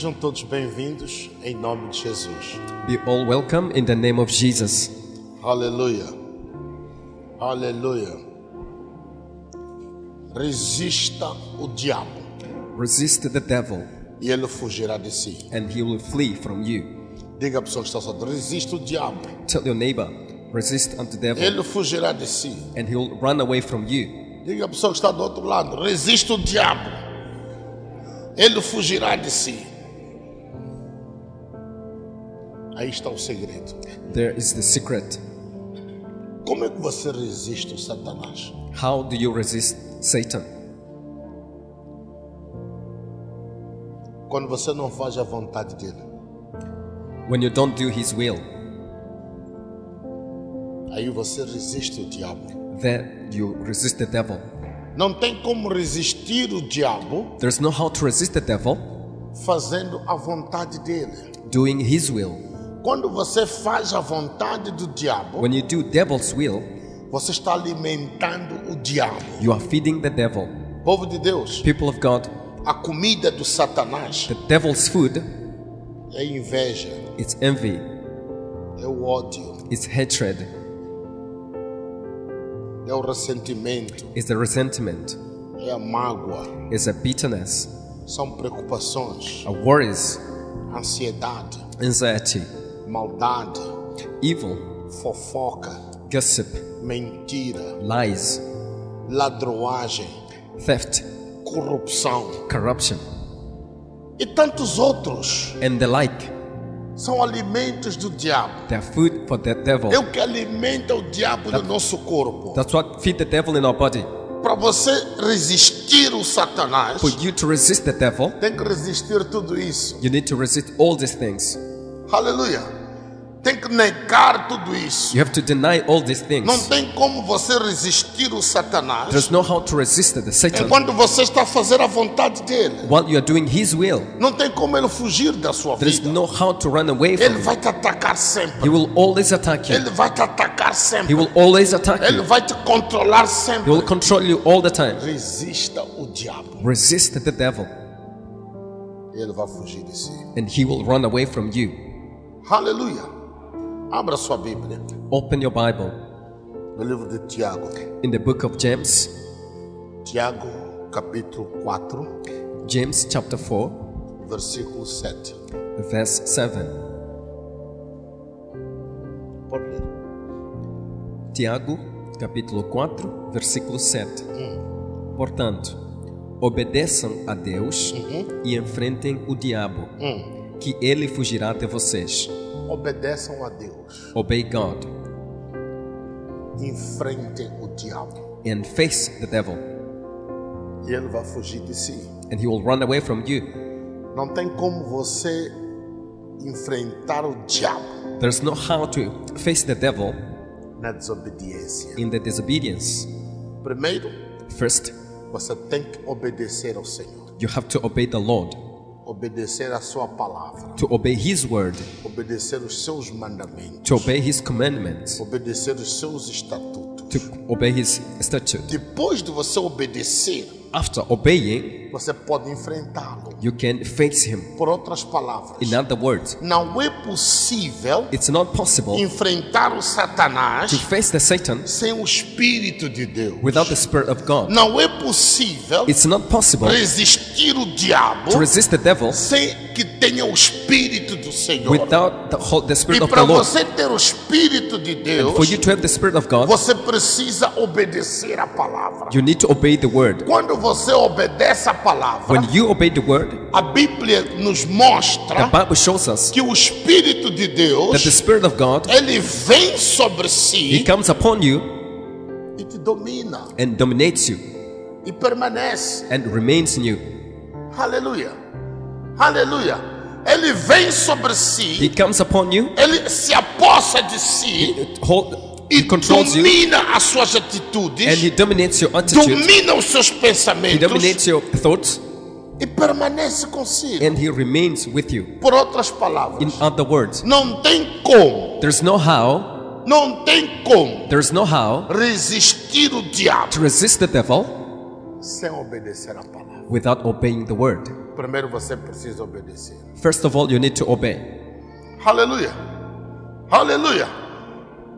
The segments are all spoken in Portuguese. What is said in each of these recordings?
Sejam todos bem-vindos em nome de Jesus. Be all welcome in the name of Jesus. Aleluia. Aleluia. Resista o diabo Resist the devil, e ele fugirá de si. and he will flee from you. Diga a pessoa que está ao seu lado, resista o diabo, Tell your neighbor, resist unto the devil, ele fugirá de si. and he will run away from you. Diga a pessoa que está do outro lado, resista o diabo, ele fugirá de si. Aí está o segredo. There is the secret. Como é que você resiste o Satanás? How do you resist Satan? Quando você não faz a vontade dele. When you don't do his will, Aí você resiste o diabo. then you resist the devil. Não tem como resistir o diabo There's no how to resist the devil fazendo a vontade dele. doing his will. Quando você faz a vontade do diabo, When you do devil's will, você está alimentando o diabo. you are feeding the devil. Povo de Deus, People of God, a comida do Satanás the devil's food, é inveja, it's envy, é o ódio, it's hatred, é o ressentimento, it's the resentment, é a mágoa, it's a bitterness, são preocupações, a worries, ansiedade, anxiety, maldade, evil, fofoca, gossip, mentira, lies, ladroagem, theft, corrupção corruption, e tantos outros. and the like. São alimentos do diabo. They are food for the devil. É o que alimenta o diabo no nosso corpo. That's what feed the devil in our body. Para você resistir o Satanás, For you to resist the devil, tem que resistir tudo isso. you need to resist all these things. Aleluia. Tem que negar tudo isso. You have to deny all these things. Não tem como você resistir o Satanás There's no how to resist the Satan enquanto você está a fazer a vontade dele. while you are doing his will. Não tem como ele fugir da sua There is vida. no how to run away from Ele you. vai te atacar sempre. He will always attack you. Ele vai te atacar He sempre. will always attack Ele you. vai te controlar He sempre. will control you all the time. Resista o diabo. Resist the devil, Ele vai fugir de si. and he will run away from you. Aleluia. Abra sua Bíblia Open your Bible no livro de Tiago. in the book of James, Tiago, capítulo 4, James chapter 4, versículo 7. verse 7. Pode ler. Tiago, capítulo 4, versículo 7. Portanto, obedeçam a Deus e enfrentem o diabo, que ele fugirá de vocês. Obedeçam a Deus. Obey God Enfrentem o diabo. and face the devil, E ele vai fugir de si. and he will run away from you. Não tem como você enfrentar o diabo There's no how to face the devil na desobediência. in the disobedience. Primeiro, First, você tem que obedecer ao Senhor. you have to obey the Lord, Obedecer a sua palavra. to obey his word, Obedecer os seus mandamentos. to obey his commandments, Obedecer os seus estatutos. to obey his statute. Depois de você obedecer, After obeying, você pode enfrentá-lo. you can face him. Por outras palavras, In other words, não é possível it's not possible enfrentar o Satanás to face the Satan sem o Espírito de Deus. without the Spirit of God. Não é possível It's not possible resistir o diabo to resist the devil sem que tenha o Espírito do Senhor. without the E Spirit of para the Lord. você ter o Espírito de Deus, For you to have the Spirit of God, você precisa obedecer a palavra. you need to obey the word. Quando você obedece a palavra, When you obey the word, a Bíblia nos the mostra Bible shows us que o Espírito de that the Deus, Spirit of God, ele vem sobre He si comes upon you e te domina and dominates you e permanece. and remains in you. Aleluia. Aleluia. Ele vem sobre He si, comes upon you, ele se apossa de si He e controls you, domina as suas and atitudes, He dominates your attitude. domina os seus He pensamentos dominates your thoughts, e permanece consigo. and He remains with you. Por outras palavras, In other words, não tem como, there's no how, não tem como there's no how resistir o diabo to resist the devil sem obedecer a palavra. without obeying the word. Primeiro você precisa obedecer. First of all, you need to obey. Aleluia. Aleluia.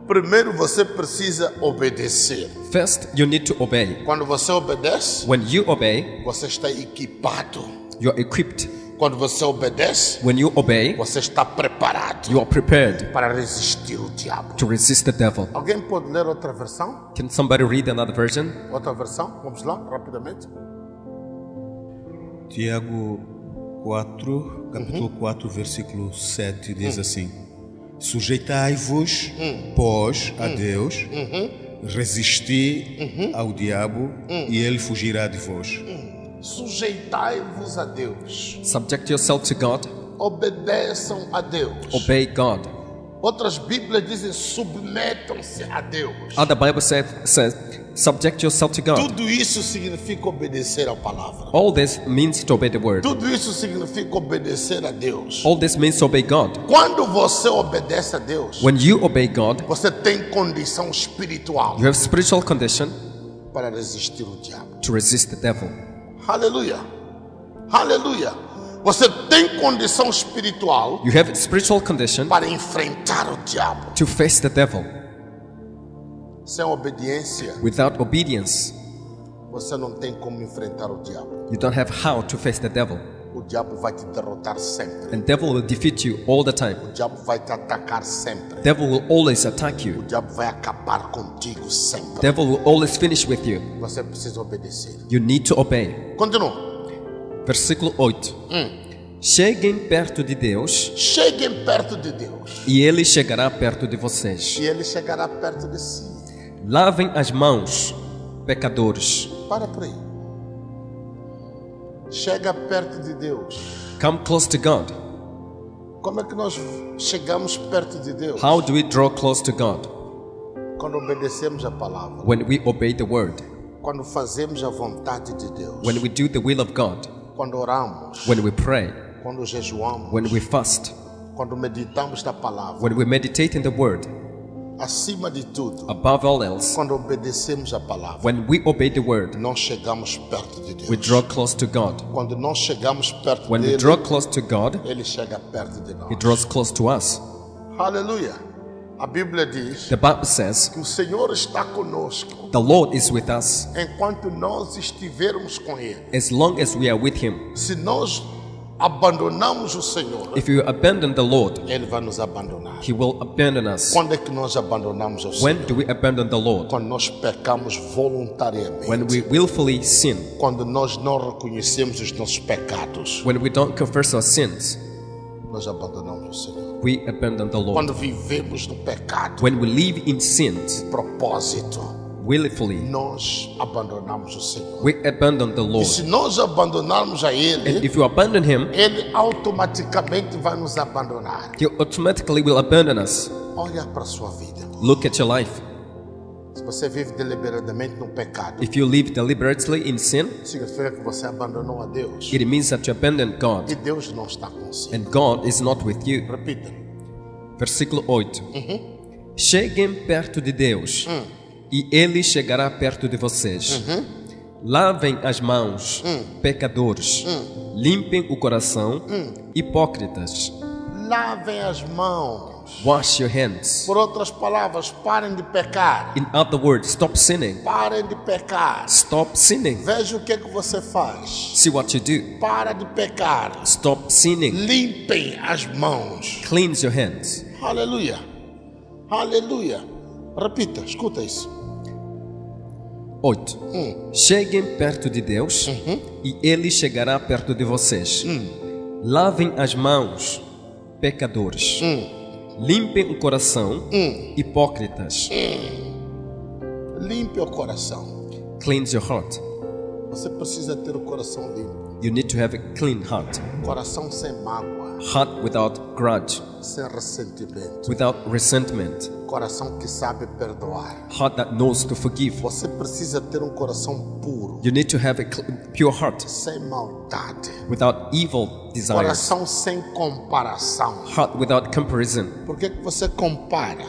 Primeiro você precisa obedecer. First, you need to obey. Quando você obedece, When you obey, você está equipado. you are equipped. Quando você obedece, When you obey, você está preparado you are prepared para resistir o diabo. to resist the devil. Alguém pode ler outra versão? Can somebody read another version? Outra versão? Vamos lá, rapidamente. Tiago 4, capítulo 4, versículo 7 diz assim: Sujeitai-vos, pois, a Deus, resisti ao diabo e ele fugirá de vós. Sujeitai-vos a Deus. Subject yourself to God. Obedeçam a Deus. Obey God. Outras Bíblias dizem submetam-se a Deus. Other Bible says, subject yourself to God. Tudo isso significa obedecer à palavra. All this means to obey the word. Tudo isso significa obedecer a Deus. All this means to obey God. Quando você obedece a Deus, When you obey God, você tem condição espiritual you have spiritual condition para resistir o diabo. to resist the devil. Aleluia. Aleluia. Você tem condição espiritual You have spiritual condition para enfrentar o diabo. to face the devil. Sem obediência, Without obedience, você não tem como enfrentar o diabo. you don't have how to face the devil. O diabo vai te derrotar sempre. And devil will defeat you all the time. O diabo vai te atacar sempre. Devil will always attack O you. diabo vai acabar contigo sempre. Devil will always finish with you. Você precisa obedecer. You need to obey. Continua. Versículo 8. Cheguem perto de Deus Cheguem perto de Deus e Ele chegará perto de vocês. e Ele chegará perto de si. Lavem as mãos, pecadores. Para por aí. Chega perto de Deus. Come close to God. Como é que nós chegamos perto de Deus? How do we draw close to God? Quando obedecemos a palavra. When we obey the word. Quando fazemos a vontade de Deus. When we do the will of God. Quando oramos. When we pray. Quando jejuamos. When we fast. Quando meditamos na palavra. When we meditate in the word. Acima de tudo. Above all else. Quando obedecemos a palavra. When we obey the word. Nós chegamos perto de Deus. We draw close to God. Quando nós chegamos perto When we dele, draw close to God, Ele chega perto de nós. He draws close to us. Aleluia. A Bíblia diz The Bible says, que o Senhor está conosco the Lord is with us enquanto nós estivermos com Ele. as long as we are with Him. Se nós abandonamos o Senhor, If you abandon the Lord, Ele vai nos abandonar. He will abandon us. Quando é que nós abandonamos o When Senhor? do we abandon the Lord? Quando nós pecamos voluntariamente. When we willfully sin. Quando nós não reconhecemos os nossos pecados, When we don't confess our sins, nós abandonamos o Senhor. we abandon the Lord. Quando vivemos no pecado, When we live in sins, propósito, willfully, nós abandonamos o Senhor. we abandon the E Lord. se nós abandonarmos a And Ele, if you abandon Him, Ele automaticamente vai nos abandonar. He automatically will abandon us. Olha para a sua vida. Look at your life. Se você vive deliberadamente no pecado, If you live deliberately in sin, significa que você abandonou a Deus. it means that you abandoned God. E Deus não está com você. And God is not with you. Repita. Versículo 8. Cheguem perto de Deus e Ele chegará perto de vocês. Lavem as mãos, pecadores. Limpem o coração, hipócritas. Lavem as mãos. Wash your hands. Por outras palavras, parem de pecar. In other words, stop sinning. Parem de pecar. Stop sinning. Veja o que é que você faz. See what you do. Para de pecar. Stop sinning. Limpem as mãos. Cleanse your hands. Aleluia. Aleluia. Repita, escuta isso. 8. Cheguem perto de Deus e Ele chegará perto de vocês. Lavem as mãos, pecadores. Limpem o coração, hipócritas. Limpe o coração. Cleanse your heart. Você precisa ter o coração limpo. You need to have a clean heart. Coração sem mágoa, Heart without grudge, sem ressentimento. without resentment. Coração que sabe perdoar. Heart that knows to forgive. Você precisa ter um coração puro, You need to have a pure heart sem maldade. without evil desires. Coração sem comparação. Heart without comparison. Por que você compara?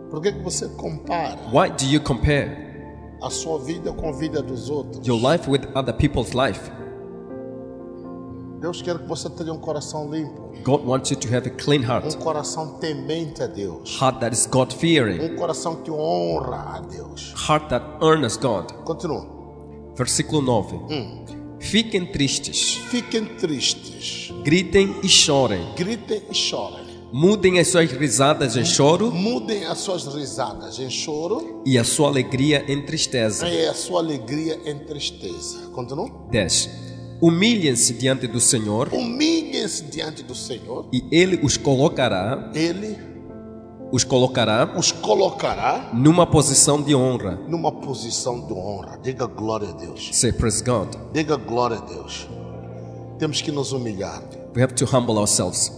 Por que você compara? Why do you compare? a sua vida com a vida dos outros. your life with other people's life. Deus quer que você tenha um coração limpo, God wants you to have a clean heart, coração temente a Deus, heart that is God-fearing, coração que honra a Deus. heart that honors God. Continua. Versículo 9. Fiquem tristes, Fiquem tristes, gritem e chorem. gritem e chorem. Mudem as suas risadas em choro Mudem as suas risadas em choro e a sua alegria em tristeza. e a sua alegria em tristeza. Continua. 10. Humilhem-se diante do Senhor Humilhem-se diante do Senhor. e Ele os colocará Ele os colocará numa posição de honra. numa posição de honra. Diga glória a Deus. Say praise God. Diga glória a Deus. Temos que nos humilhar. We have to humble ourselves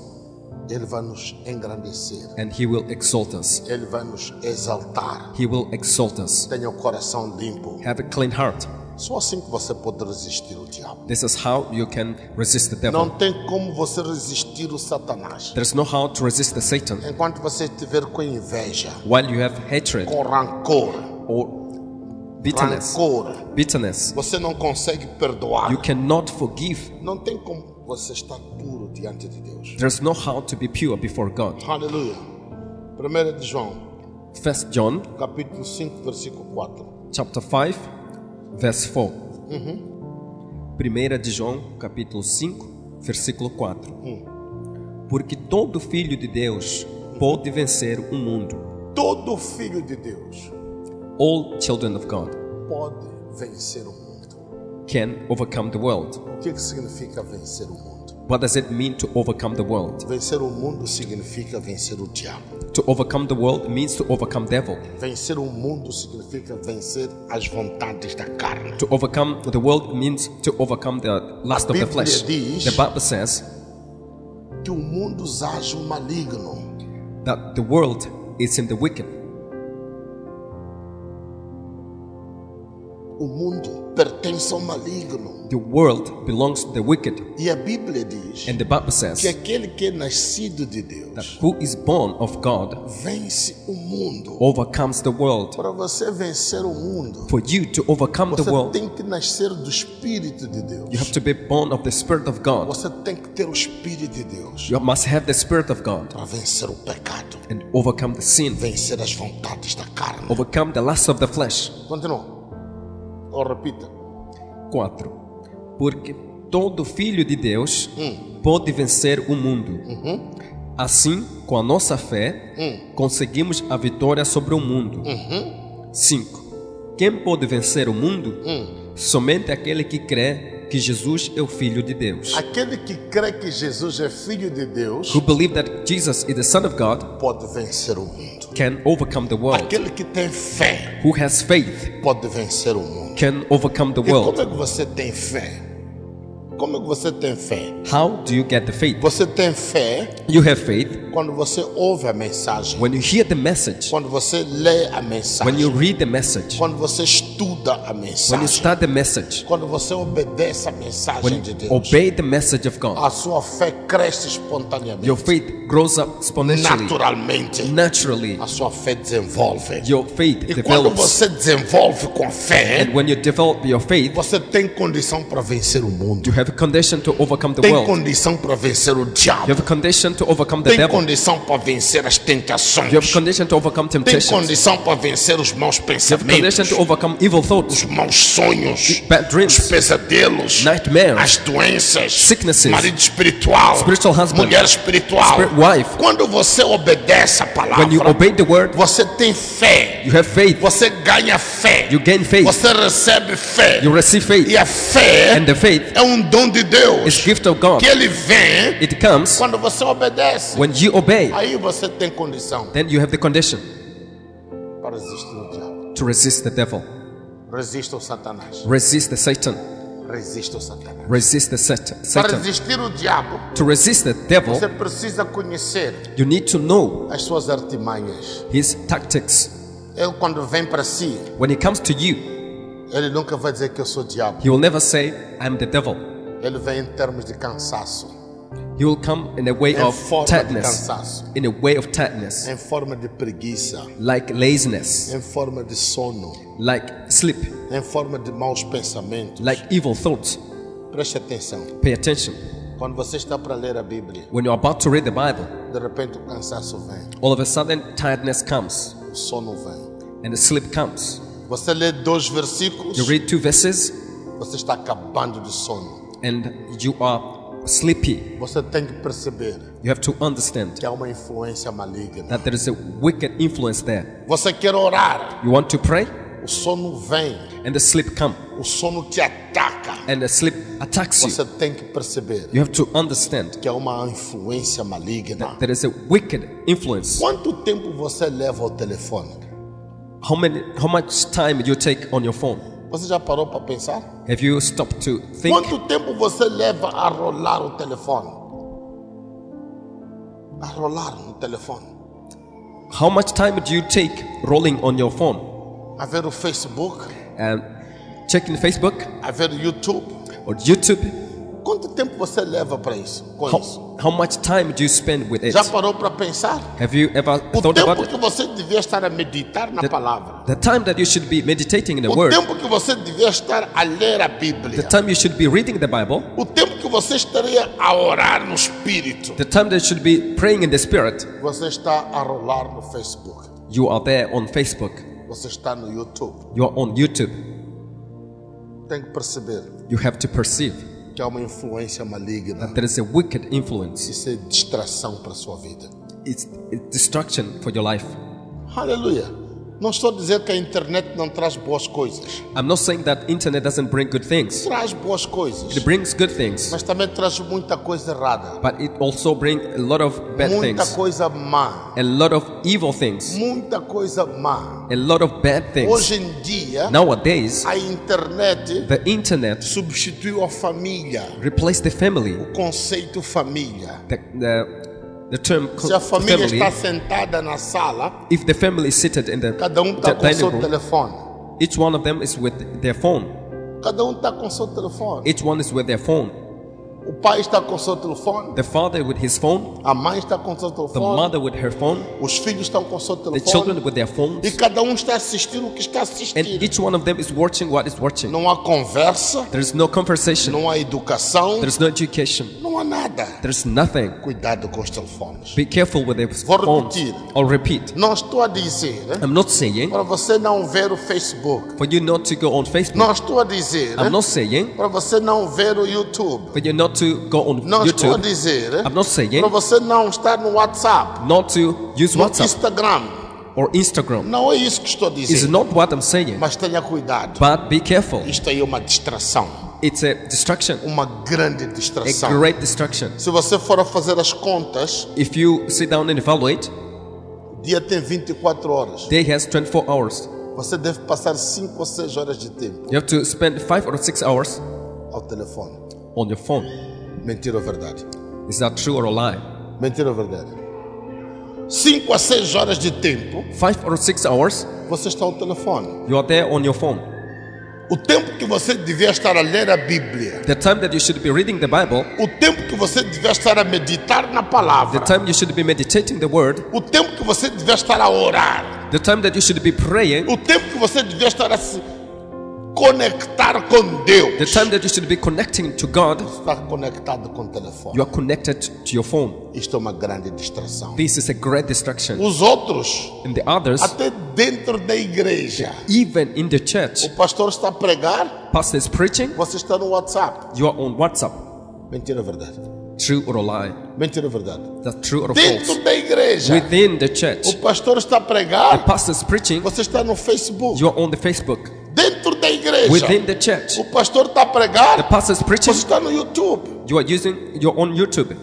Ele vai nos engrandecer. and He will exalt us. Ele vai nos exaltar. He will exalt us. Tenha o coração limpo. Have a clean heart. Só assim que você pode resistir o diabo. This is how you can resist the Não devil. tem como você resistir o Satanás. There's no how to resist the Satan Enquanto você estiver com inveja, while you have hatred com rancor, or bitterness. Bitterness. você não consegue perdoar. You cannot forgive. Não tem como você estar puro diante de Deus. There's no how to be pure before God. Aleluia. 1 de João, 1 John capítulo 5, versículo 4. chapter 5 verse 4. 1 de João capítulo 5 versículo 4. Porque todo filho de Deus pode vencer o mundo. Todo filho de Deus All children of God pode vencer o mundo. can overcome the world. O que significa vencer o mundo? What does it mean to overcome the world? Vencer o mundo significa vencer o diabo. To overcome the world means to overcome devil. Vencer o mundo significa vencer as vontades da carne. To overcome the world means to overcome the lust of the Bíblia flesh. diz- The Bible says Que o mundo jaz o maligno. that the world is in the wicked. O mundo pertence ao maligno. The world belongs to the wicked. E a Bíblia diz And the Bible que says aquele que é nascido de that Deus who is born of God vence o mundo. overcomes the world. Para você vencer o mundo, For you to overcome the você world, tem que nascer do Espírito de Deus. you have to be born of the Spirit of God. Você tem que ter o Espírito de Deus You must have the Spirit of God para vencer o pecado, and overcome the sin, vencer as vontades da carne. overcome the lust of the flesh. Continua. Ou repita. 4. Porque todo filho de Deus pode vencer o mundo. Assim, com a nossa fé, conseguimos a vitória sobre o mundo. 5. Quem pode vencer o mundo? Somente aquele que crê que Jesus é o Filho de Deus. Aquele que crê que Jesus é Filho de Deus Who believe that Jesus is the Son of God pode vencer o mundo. can overcome the world. Aquele que tem fé Who has faith pode vencer o mundo. can overcome the E como world. é que você tem fé? Como é que você tem fé? How do you get the faith? Você tem fé You have faith quando você ouve a mensagem, when you hear the message, quando você lê a when you mensagem, read the message, quando você estuda a when you mensagem, study the message, quando você obedece a mensagem when de you Deus. obey the message of God. A sua fé cresce espontaneamente, Your faith grows up exponentially, naturalmente. naturally. A sua fé desenvolve. Your faith E quando develops. você desenvolve com a fé, And when you develop your faith, você tem condição para vencer o mundo. you have a condition to overcome the Tem world. condição para vencer o You diabo. have a condition to overcome the Tem devil. condição para vencer as tentações. You have a condition to overcome Tem temptations. condição para vencer os maus You have a pensamentos, condition to overcome evil os thoughts, maus sonhos, bad os dreams, pesadelos, nightmares, as doenças, sicknesses, marido espiritual, spiritual husband, mulher espiritual. spirit wife. Quando você obedece a When you palavra, obey the word, você tem fé, you have faith. você ganha fé, You gain faith. você recebe fé. You receive E faith. a fé And the faith é um dom de is Deus gift of God. que ele vem It comes quando você obedece. when you obey. Aí você tem condição Then you have the condition para resistir o diabo. to resist the devil. Resista o Satanás. Resist the Satan. Resista o Satanás. Resist the Para Satan. resistir o diabo, To resist the devil, você precisa conhecer you need to know as suas artimanhas. his tactics. Ele quando vem para si, When he comes to you, ele nunca vai dizer que eu sou diabo. he will never say, I'm the devil. Ele vem em termos de cansaço. He will come in a way em of forma de tiredness, cansaço, in a way of tiredness, em forma de preguiça, like laziness, em forma de sono, like sleep, em forma de maus pensamentos. like evil thoughts. Preste atenção. Pay attention. Quando você está para ler a Bíblia, When you're about to read the Bible, de repente o cansaço vem, all of a sudden tiredness comes o sono vem. and the sleep comes. Você lê 2 versículos, You read 2 verses você está acabando de sono. and you are sleepy. Você tem que perceber You have to understand que há uma influência maligna. that there is a wicked influence there. Você quer orar, You want to pray o sono vem, and the sleep come o sono te ataca. and the sleep attacks you. Você tem que perceber You have to understand que há uma influência maligna. there is a wicked influence. Quanto tempo você leva ao telefone? How much time you take on your phone? Você já parou para pensar? Have you stopped to think? Quanto tempo você leva a rolar o telefone? A rolar no telefone. How much time do you take rolling on your phone? A ver o Facebook, And checking Facebook a ver o YouTube. or YouTube? Quanto tempo você leva para isso? Com isso? How much time do you spend with it? Já parou para pensar? Have you ever O thought about tempo que it? você devia estar a meditar na palavra. The time that you should be meditating in the O Word, tempo que você devia estar a ler a Bíblia. the time you should be reading the Bible, O tempo que você estaria a orar no Espírito. the time that you should be praying in the Spirit, Você está a rolar no Facebook. you are there on Facebook, Você está no YouTube. you are on YouTube. Tem que perceber You have to perceive que há uma influência maligna. there is a wicked influence. Isso é distração para a sua vida. It's destruction for your life. Aleluia. Não estou a dizer que a internet não traz boas coisas. I'm not saying that internet doesn't bring good things. Traz boas coisas. It brings good things, Mas também traz muita coisa errada. but it also brings a lot of bad Muita things, coisa má. a lot of evil things, Muita coisa má. a lot of bad things. Hoje em dia, Nowadays, a internet the internet substituiu a família. replaced the family. O conceito família. The term Se a família family. está sentada na sala, If the family is seated in the cada está com dining seu room, telefone. each one of them is with their phone. Cada está com seu telefone. Each one is with their phone. O pai está com seu telefone. The father with his phone, A mãe está com seu the telefone. mother with her phone, Os filhos estão com seu the children telefone. with their phones, E cada está assistindo o que está and assistindo. each one of them is watching what is watching. Não há conversa, There's no conversation, não há educação, there's no education, não há nada. there's nothing. Cuidado com os telefones. Be careful with the Vou phones. repetir. I'll repeat. Não estou a dizer I'm not saying para você não ver o Facebook. for you not to go on Facebook. Não estou a dizer I'm not saying para você não ver o YouTube. for you not to go on Não estou a YouTube. dizer I'm not saying para você não estar no WhatsApp, not to use no WhatsApp Instagram. or Instagram. Não é isso que estou a It's dizer. not what I'm saying. Mas tenha cuidado. But be careful. Isto aí é uma distração. It's a distraction, Uma grande a distração. great distraction. Se você for a fazer as contas, If you sit down and evaluate, o dia tem 24 horas. day has 24 hours. Você deve passar 5 ou 6 horas de tempo You have to spend 5 or 6 hours ao telefone. on your phone. Mentira ou verdade? Is that true or a lie? Mentira ou verdade? 5 a 6 horas de tempo 5 or 6 hours, você está ao telefone. you are there on your phone. O tempo que você devia estar a ler a Bíblia, The time that you should be reading the Bible, o tempo que você devia estar a meditar na the palavra, time you should be meditating the word, o tempo que você devia estar a orar, the time that you should be praying, o tempo que você devia estar a se conectar com Deus, the time that you should be connecting to God, está conectado com o telefone. you are connected to your phone. Isto é uma grande distração. This is a great distraction. Os outros, And the others, até dentro da igreja, even in the church, o pastor está a pregar, pastor is preaching, você está no WhatsApp. you are on WhatsApp. Mentira ou verdade? True or a lie? Mentira ou verdade? That's true or false? Dentro da igreja, Within the church, o pastor está a the pregar, pastor is preaching, você está no Facebook. you are on the Facebook. Dentro da igreja, Within the church, o pastor está a the pregar, pastor is preaching, você está no YouTube. you're on YouTube.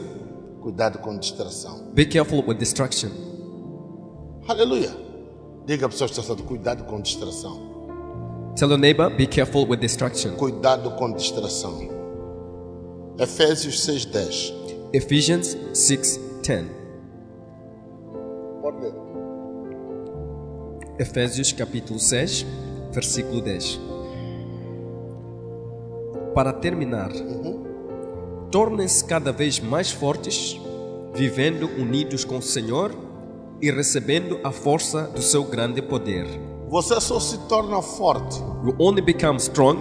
Cuidado com distração. Be careful with distraction. Aleluia. Diga a pessoa que está cuidado com distração. Tell your neighbor, be careful with distraction. Cuidado com distração. Efésios 6:10. Ephesians 6:10. Pode ler. Efésios capítulo 6, versículo 10. Para terminar, tornem-se cada vez mais fortes, vivendo unidos com o Senhor e recebendo a força do seu grande poder. Você só se torna forte You only become strong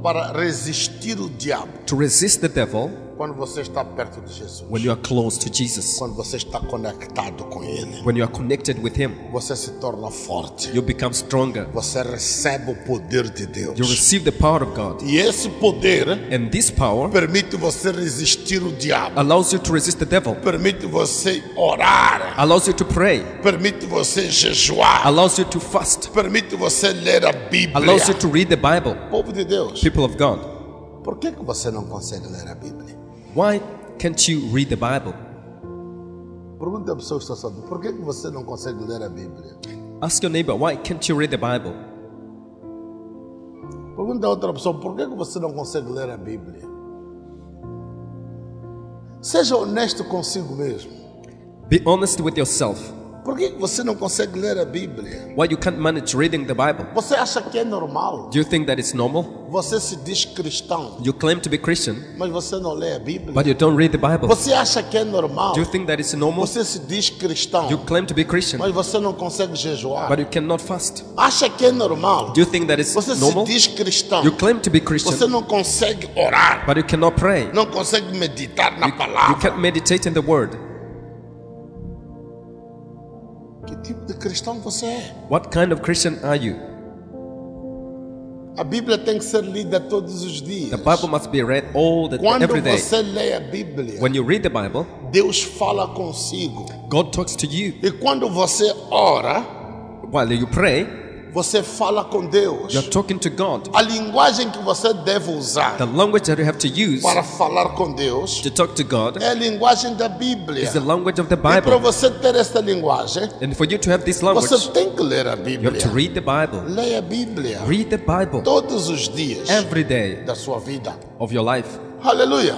para resistir o diabo to resist the devil quando você está perto de Jesus. when you are close to Jesus. Quando você está conectado com Ele, When you are connected with Him, você se torna forte. you become stronger. Você recebe o poder de Deus. You receive the power of God. E esse poder And this power permite você resistir o diabo. allows you to resist the devil, Permite você orar. allows you to pray, Permite você jejuar. allows you to fast, Permite você ler a Bíblia. allows you to read the Bible. Povo de Deus, People of God, por que você não consegue ler a Bíblia? why can't you read the Bible? Pergunta a pessoa que está sozinha, por que você não consegue ler a Bíblia? Ask your neighbor, why can't you read the Bible? Pergunta a outra pessoa, por que você não consegue ler a Bíblia? Seja honesto consigo mesmo. Be honest with yourself. Por que você não consegue ler a Bíblia? Why you can't manage reading the Bible? Você acha que é normal? Do you think that it's normal? Você se diz cristão, You claim to be Christian, mas você não lê a Bíblia? but you don't read the Bible. Você acha que é normal? Do you think that it's normal? Você se diz cristão, You claim to be Christian, mas você não consegue jejuar? but you cannot fast. Acha que é normal? Do you think that it's Você se normal? diz cristão, You claim to be você Christian, não consegue orar, but you cannot pray. não consegue meditar na You palavra. can't meditate in the Word. Que tipo de cristão você é? What kind of Christian are you? A Bíblia tem que ser lida todos os dias. The Bible must be read Quando every day. você lê a Bíblia, When you read the Bible, Deus fala consigo. God talks to you. E quando você ora, While you pray, você fala com Deus. you're talking to God. A linguagem que você deve usar The language that you have to use para falar com Deus to talk to God é a linguagem da Bíblia. is the language of the E para Bible. você ter esta linguagem, And for you to have this language, você tem que ler a you have Bíblia. to read the Bible. Leia a Bíblia Read the Bible todos os dias every day da sua vida. of your life. Aleluia.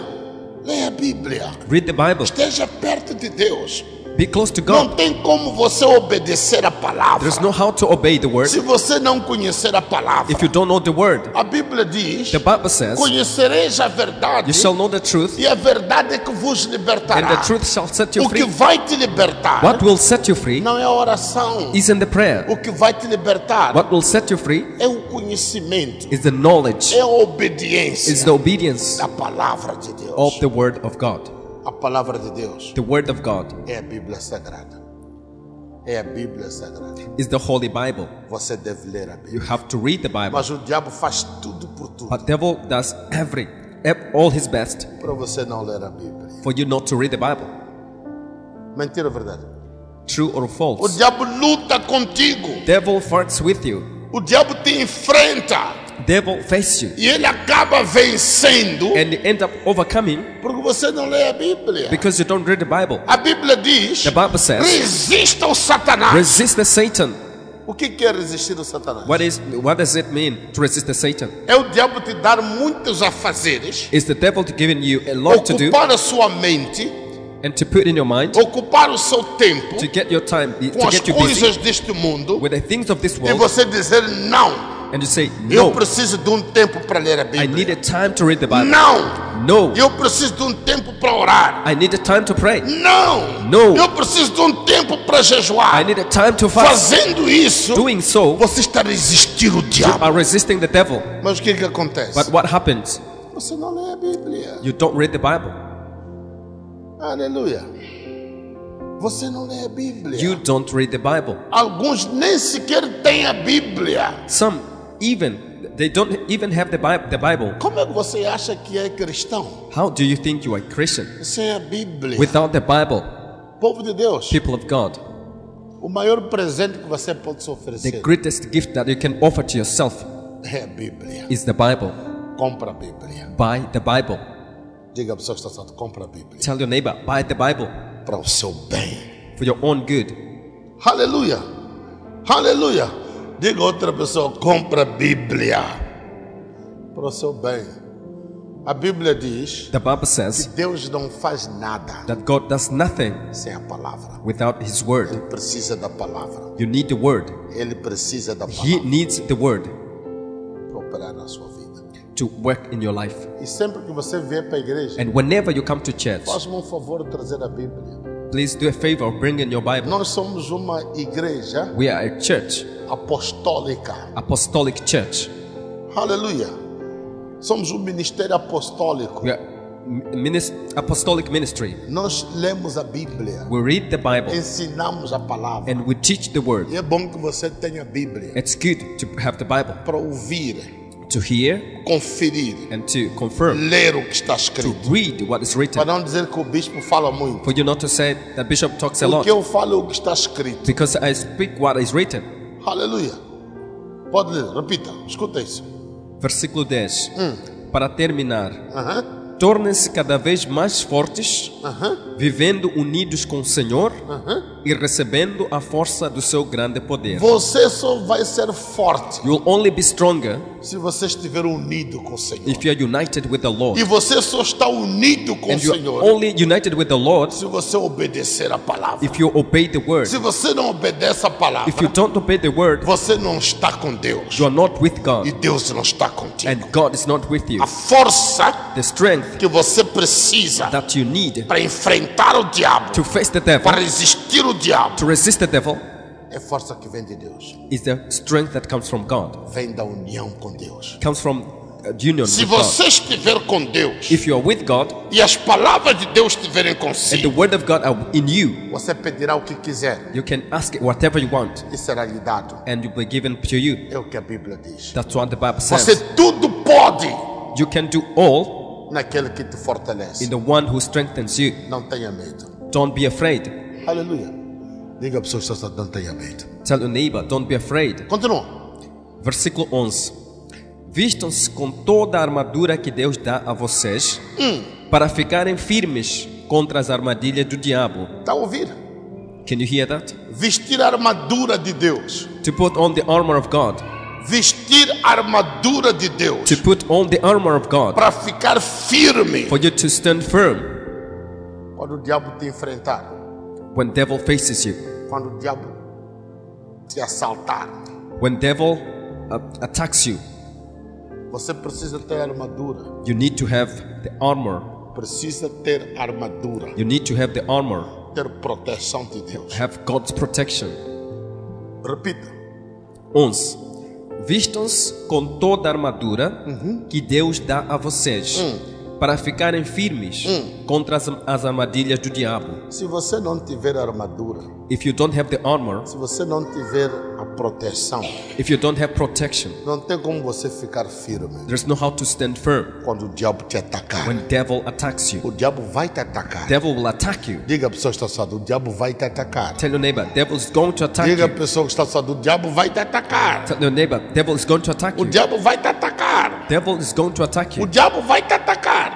Leia a Bíblia. Read the Bible. Esteja perto de Deus. Be close to Não God. tem como você obedecer a palavra There's no how to obey the word se você não conhecer a palavra. if you don't know the word. A Bíblia diz: The Bible says, conhecereis a verdade you shall know the truth, e a verdade é que vos and libertará. the truth shall set you O que free. vai te libertar What will set you free não é a oração. isn't the prayer. O que vai te libertar What will set you free é o conhecimento, is the knowledge, é a obediência is the obedience da palavra de Deus. of the word of God. A palavra de Deus The word of God é a Bíblia Sagrada. É a Bíblia Sagrada. is the Holy Bible. Você deve ler a You Bíblia. have to read the Bible. Mas o diabo faz tudo por tudo But devil does all his best para você não ler a Bíblia. for you not to read the Bible. Mentira ou verdade? True or O false? diabo luta contigo. Devil fights with you. O diabo te enfrenta. Devil face you. E ele acaba vencendo And you end up overcoming porque você não lê a Bíblia. because you don't read the Bible. A Bíblia diz: The Bible says, resista ao Satanás. resist the Satan. O que é resistir ao Satanás? What does it mean to resist the Satan? É o diabo te dar muitos afazeres, Is the devil giving you a lot to do ocupar a sua mente, and to put in your mind ocupar o seu tempo to get your time, com to as get you busy coisas deste mundo with the things of this e world, você dizer não. and you say, Eu no, preciso de um tempo para ler a I Bíblia. need a time to read the Bible. Não. No, Eu preciso de um tempo para orar. I need a time to pray. Não. No. Eu preciso de um tempo para I jejuar. need a time to fast. Fazendo isso, Doing so, você está a resistir o you diabo. are resisting the devil. Mas o que acontece? But what happens? Você não lê a Bíblia. You don't read the Bible. Aleluia. Você não lê a Bíblia. You don't read the Bible. Alguns nem sequer têm a Bíblia. Some they don't even have the Bible. Como é que você acha que é cristão? How do you think you are Christian Sem a Bíblia. without the Bible? Povo de Deus, People of God, o maior presente que você pode se the oferecer greatest gift that you can offer to yourself é a Bíblia. is the Bible. Compra a Bíblia. Buy the Bible. Diga a pessoa que está só, compra a Bíblia. Tell your neighbor, buy the Bible Para o seu bem. for your own good. Aleluia. Aleluia. Diga a outra pessoa, compra a Bíblia. Para o seu bem. A Bíblia diz The Bible que says Deus não faz nada that God does nothing sem a palavra. without His Word. Ele precisa da palavra. You need the Word. Ele precisa da He palavra needs the Word para operar na sua vida. to work in your life. E sempre que você vier para a igreja, And whenever you come to church, faz-me um favor de trazer a Bíblia. please do a favor of bringing your Bible. Nós somos uma igreja We are a church, apostólica. apostolic church. Aleluia. Somos um ministério apostólico. We are apostolic ministry. Nós lemos a Bíblia, We read the Bible ensinamos a palavra. and we teach the word. E é bom que você tenha a Bíblia It's good to have the Bible, para ouvir, to hear conferir, and to confirm, ler o que está to escrito. read what is Para written. não dizer que o bispo fala muito. For you not to say that Bishop talks a O lot, que eu falo é o que está escrito. because I speak what is written. Aleluia. Pode ler, repita, escuta isso. Versículo 10. Para terminar, Aham, tornem-se cada vez mais fortes, vivendo unidos com o Senhor e recebendo a força do seu grande poder. Você só vai ser forte You will only be stronger se você estiver unido com o Senhor. if you are united with the Lord. E você só está unido com o And you are Senhor only united with the Lord se você obedecer a palavra. if you obey the word. Se você não obedece a palavra, If you don't obey the word, você não está com Deus. you are not with E God, Deus não está contigo. and God is not with you. A força The strength que você precisa that you need para enfrentar o diabo, to face the devil, para resistir o diabo, to resist the devil, é força que vem de Deus. is the strength that comes from God. Vem da união com Deus. Comes from union Se with God. você estiver com Deus If you are with God e as palavras de Deus estiverem and the consigo, word of God are in you, você pedirá o que quiser you can ask whatever you want e será lhe dado. and it will be given to you. É o que a Bíblia diz. That's what the Bible Você says. tudo pode You can do all naquele que te fortalece. in the one who strengthens you. Não tenha medo. Don't be afraid. Aleluia. Diga a pessoa que está, não tenha medo. Tell your neighbor, don't be afraid. Continua. Versículo 11. Vistam-se com toda a armadura que Deus dá a vocês para ficarem firmes contra as armadilhas do diabo. Está a ouvir? Can you hear that? Vestir a armadura de Deus. To put on the armor of God. Vestir a armadura de Deus. To put on the armor of God. Para ficar firme For you to stand firm quando o diabo te enfrentar. when devil faces you. Quando o diabo te assaltar. When devil attacks you, Você precisa ter armadura. you need to have the armor. Precisa ter armadura. You need to have the armor. Ter proteção de Deus. Have God's protection. Repita. 11. Vistam-se com toda a armadura que Deus dá a vocês para ficarem firmes contra as armadilhas do diabo. Se você não tiver armadura, If you don't have the armor, se você não tiver a proteção, if you don't have protection, não tem como você ficar firme there's no how to stand firm quando o diabo te atacar. when devil attacks you. O diabo vai te atacar. Devil will attack you. Diga a pessoa que está assado, o diabo vai te atacar. Tell your neighbor, devil is going to attack Diga a you. pessoa que está assado, o diabo vai te atacar. Tell your neighbor, devil is going to attack O you. diabo vai te atacar. Devil is going to attack O you. diabo vai te atacar.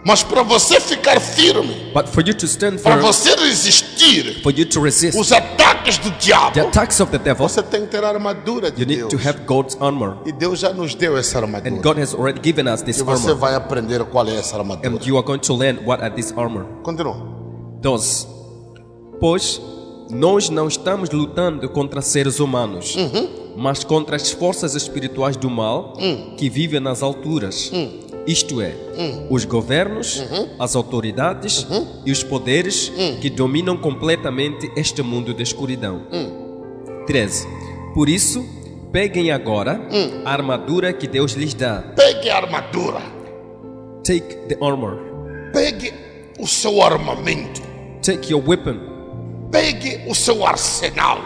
Mas para você ficar firme, But for you to stand para firm, você resistir for you to resist os ataques do diabo, the attacks of the devil, você tem que ter a armadura de you need Deus. to have God's armor. E Deus já nos deu essa And armadura. God has already given us this E você armor. vai aprender qual é essa armadura. And you are going to learn what are this armor. Continua. 12. Pois nós não estamos lutando contra seres humanos, mas contra as forças espirituais do mal que vivem nas alturas. Isto é, os governos, as autoridades e os poderes que dominam completamente este mundo de escuridão. 13. Por isso, peguem agora a armadura que Deus lhes dá. Pegue a armadura. Take the armor. Pegue o seu armamento. Take your weapon. Pegue o seu arsenal.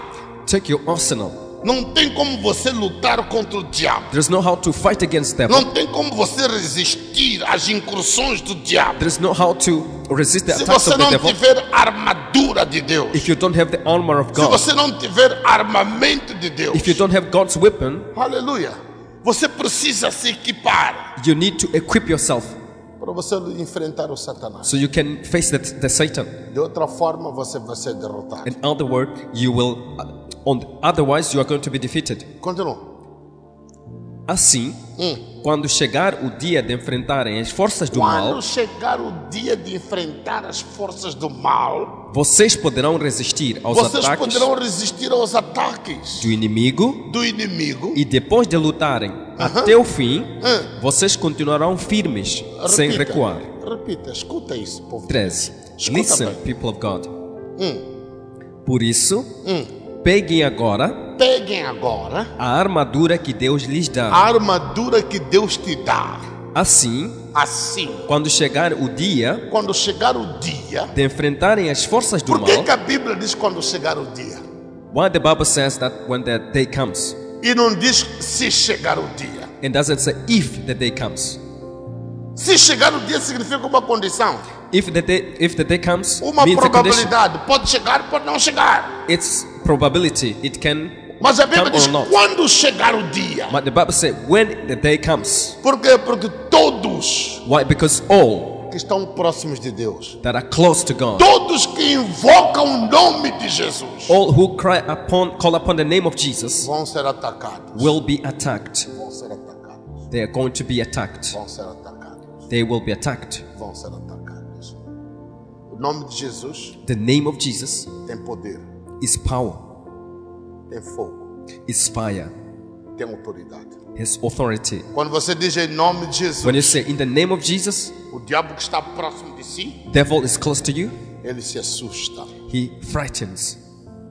Take your arsenal. Não tem como você lutar contra o diabo. There's no how to fight against devil. Não tem como você resistir às incursões do diabo. There's no how to resist the Se attacks você of the não devil tiver armadura de Deus. if you don't have the armor of Se God. você não tiver armamento de Deus. If you don't have God's weapon, Aleluia. Você precisa se equipar you need to equip yourself para você enfrentar o Satanás. so you can face the Satan. De outra forma, você vai ser derrotado. In other words, you will. Otherwise, you are going to be defeated. Continua. Assim, quando chegar o dia de enfrentarem as forças do mal, Quando chegar o dia de enfrentar as forças do mal, vocês poderão resistir aos vocês ataques poderão resistir aos ataques do inimigo do inimigo. e depois de lutarem até o fim, vocês continuarão firmes, sem recuar. Repita, escuta isso, povo. 13. Escuta Listen, bem. people of God. Por isso, peguem agora Peguem agora a armadura que Deus lhes a dá. armadura que Deus te dá. Assim, Assim, quando chegar o dia quando chegar o dia, de enfrentarem as forças do por que, mal, que a Bíblia diz quando chegar o dia? why the Bible says that when the day comes, E não diz se chegar o dia. and doesn't say if the day comes. Se chegar o dia significa uma condição, If the day comes, uma means a condition. probabilidade. Pode chegar, pode não chegar. It's probability. It can Mas a Bíblia come diz or not. quando chegar o dia. But the Bible says when the day comes. Por quê? Porque todos Why? Because all que estão próximos de Deus, that are close to God, todos que invocam o nome de Jesus, all who call upon the name of Jesus, vão ser atacados. will be attacked. Vão ser atacados. They are going to be attacked. Vão ser atacados. They will be attacked. Vão ser atacados. O nome de Jesus The name of Jesus tem poder, is power, tem fogo, is fire, tem autoridade. His authority. Quando você diz em nome de Jesus, When you say in the name of Jesus, o diabo que está próximo de si, devil is close to you, ele se assusta. he frightens.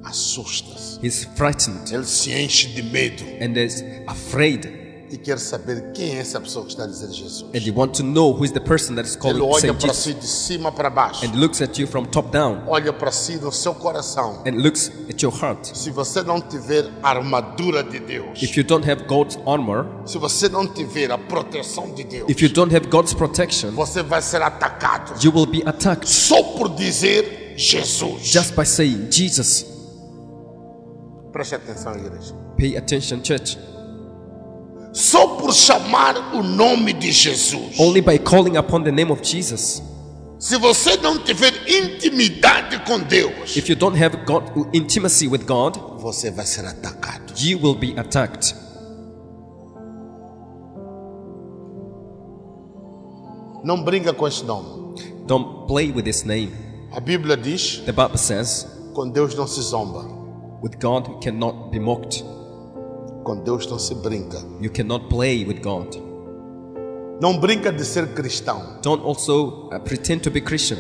Assusta-se. He's frightened Ele se enche de medo and is afraid. e quer saber quem é essa pessoa que está a dizer Jesus. And you want to know who is the person that is Ele calling olha saying para Jesus, si de cima para baixo. and looks at you from top down, Olha para si no seu coração. and looks at your heart. Se você não tiver a armadura de Deus, If you don't have God's armor, se você não tiver a proteção de Deus, if you don't have God's protection, você vai ser atacado you will be attacked só por dizer Jesus. just by saying Jesus. Preste atenção, igreja. Pay attention, church. Só por chamar o nome de Jesus. Only by calling upon the name of Jesus. Se você não tiver intimidade com Deus, If you don't have God intimacy with God, você vai ser atacado. you will be attacked. Não brinca com esse nome. Don't play with His name. A Bíblia diz: The Bible says, com Deus não se zomba, with God you cannot be mocked. com Deus não se brinca. You cannot play with God. Não brinca de ser cristão. Don't also pretend to be Christian.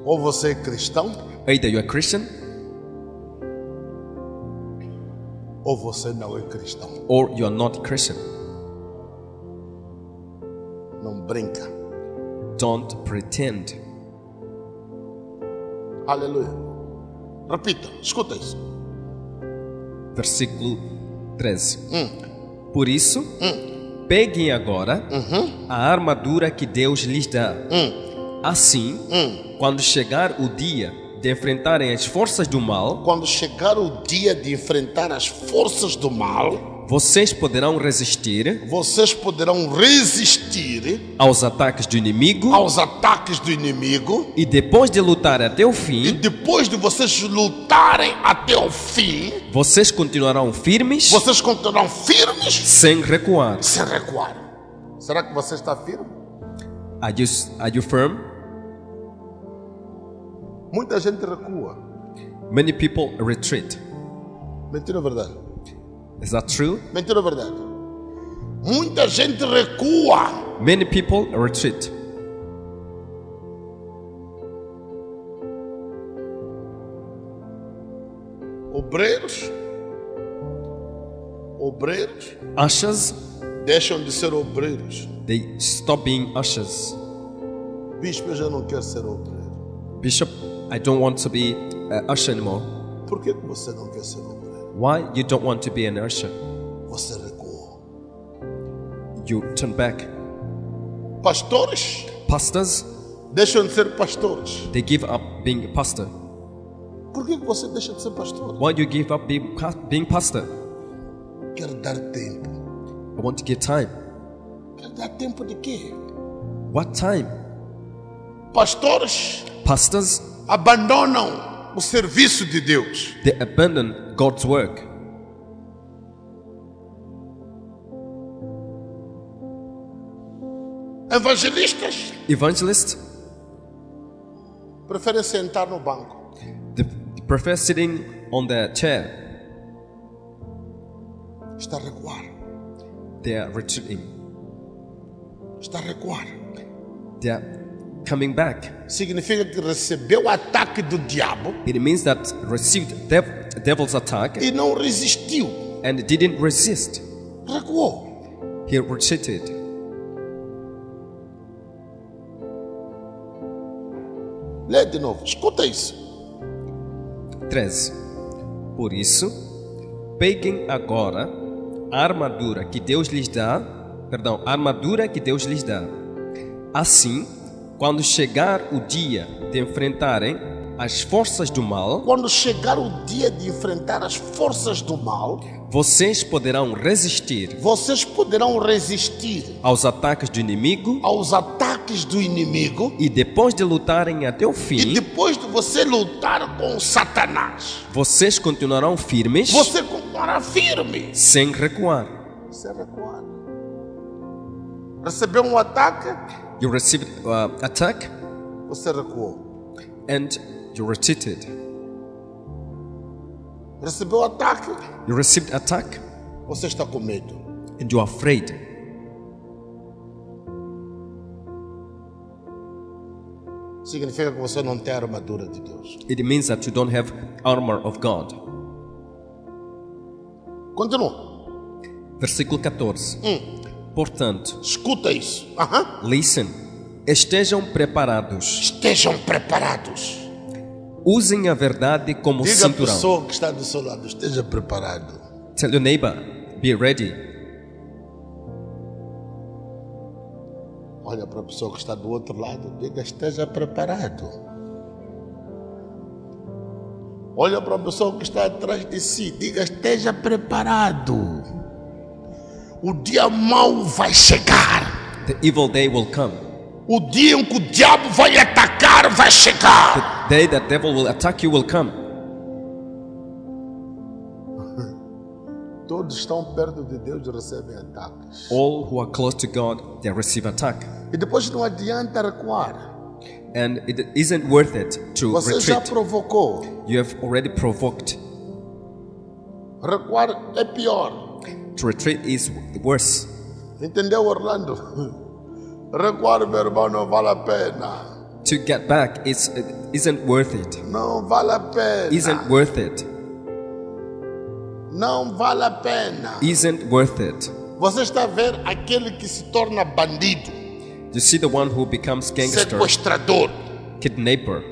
Ou você é cristão, Either you are Christian ou você não é cristão. or you are not Christian. Não brinca. Don't pretend. Aleluia. Repita, escuta isso. Versículo 13. Por isso, peguem agora a armadura que Deus lhes dá. Assim, quando chegar o dia de enfrentarem as forças do mal, Quando chegar o dia de enfrentar as forças do mal, vocês poderão resistir vocês poderão resistir aos ataques do inimigo aos ataques do inimigo. e depois de lutar até o E fim, depois de vocês lutarem até o fim, vocês continuarão firmes vocês continuarão firmes sem recuar. sem recuar. Será que você está firme? Are you firm? Muita gente recua. Many people retreat. Mentira ou verdade? Is that true? Mentira ou verdade? Muita gente recua. Many people retreat. Obreiros Ushers, deixam de ser obreiros. they stop being ushers. Bispo, eu já não quero ser obreiro. Bishop, I don't want to be an usher anymore. Por que você não quer ser obreiro? Why you don't want to be an usher? Você recuou. You turn back. Pastores Pastors, deixam de ser pastores. they give up being a pastor. Por que você deixa de ser pastor? Why do you give up being pastor? Quero dar tempo. I want to give time. Quero dar tempo de quê? What time? Pastores Pastors, abandonam o serviço de Deus. they abandon God's work. Evangelistas Evangelists, preferem sentar no banco. they prefer sitting on the chair. Está a recuar. They are retreating. Está a recuar. They are coming back. Significa que recebeu o ataque do diabo It means that received devil's attack e não resistiu. and didn't resist. Recuou. He retreated. Lê de novo. Escuta isso. 13. Por isso, peguem agora a armadura que Deus lhes dá, a armadura que Deus lhes dá. Assim, quando chegar o dia de enfrentarem as forças do mal, Quando chegar o dia de enfrentar as forças do mal, vocês poderão resistir vocês poderão resistir aos ataques do inimigo aos ataques do inimigo. e depois de lutarem até o E fim, depois de você lutar com Satanás, vocês continuarão firmes você continuará firme. sem recuar. Você recuar. Recebeu um ataque, You received attack você recuou. and you retreated. Recebeu ataque, You received attack você está com medo. and you are afraid. Significa que você não tem a armadura de Deus. It means that you don't have armor of God. Continua. Versículo 14. Portanto, Escuta isso. Aham. listen. Estejam preparados. Estejam preparados. Usem a verdade como Diga a cinturão. pessoa que está do seu lado, esteja preparado. Tell your neighbor, be ready. Olha para a pessoa que está do outro lado, diga, esteja preparado. Olha para a pessoa que está atrás de si, diga, esteja preparado. O dia mau vai chegar. The evil day will come. O dia em que o diabo vai atacar vai chegar. The day that devil will attack you will come. Todos estão perto de Deus e recebem ataques. All who are close to God, they receive attack. E depois não adianta recuar. And it isn't worth it to Você já retreat. provocou. You have already provoked. Recuar é pior. To retreat is worse. Entendeu, Orlando? Recuar, meu irmão, não vale a pena. To get back isn't worth it. Não vale a pena. Isn't worth it. Não vale a pena. Isn't worth it. Você está a ver aquele que se torna bandido, You see the one who becomes gangster, sequestrador. kidnapper.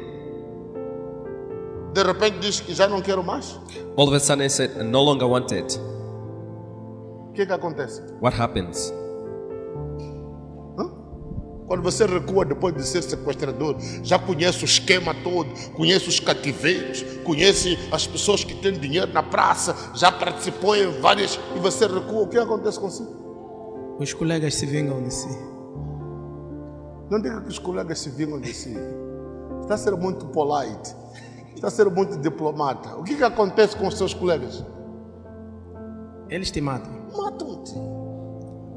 De repente diz que já não quero mais. All of a sudden, I said, I no longer want it. O que acontece? What happens? Quando você recua depois de ser sequestrador, já conhece o esquema todo, conhece os cativeiros, conhece as pessoas que têm dinheiro na praça, já participou em várias, e você recua, o que acontece consigo? Os colegas se vingam de si. Não diga que os colegas se vingam de si. Está a ser muito polite, está a ser muito diplomata. O que acontece com os seus colegas? Eles te matam. Matam-te.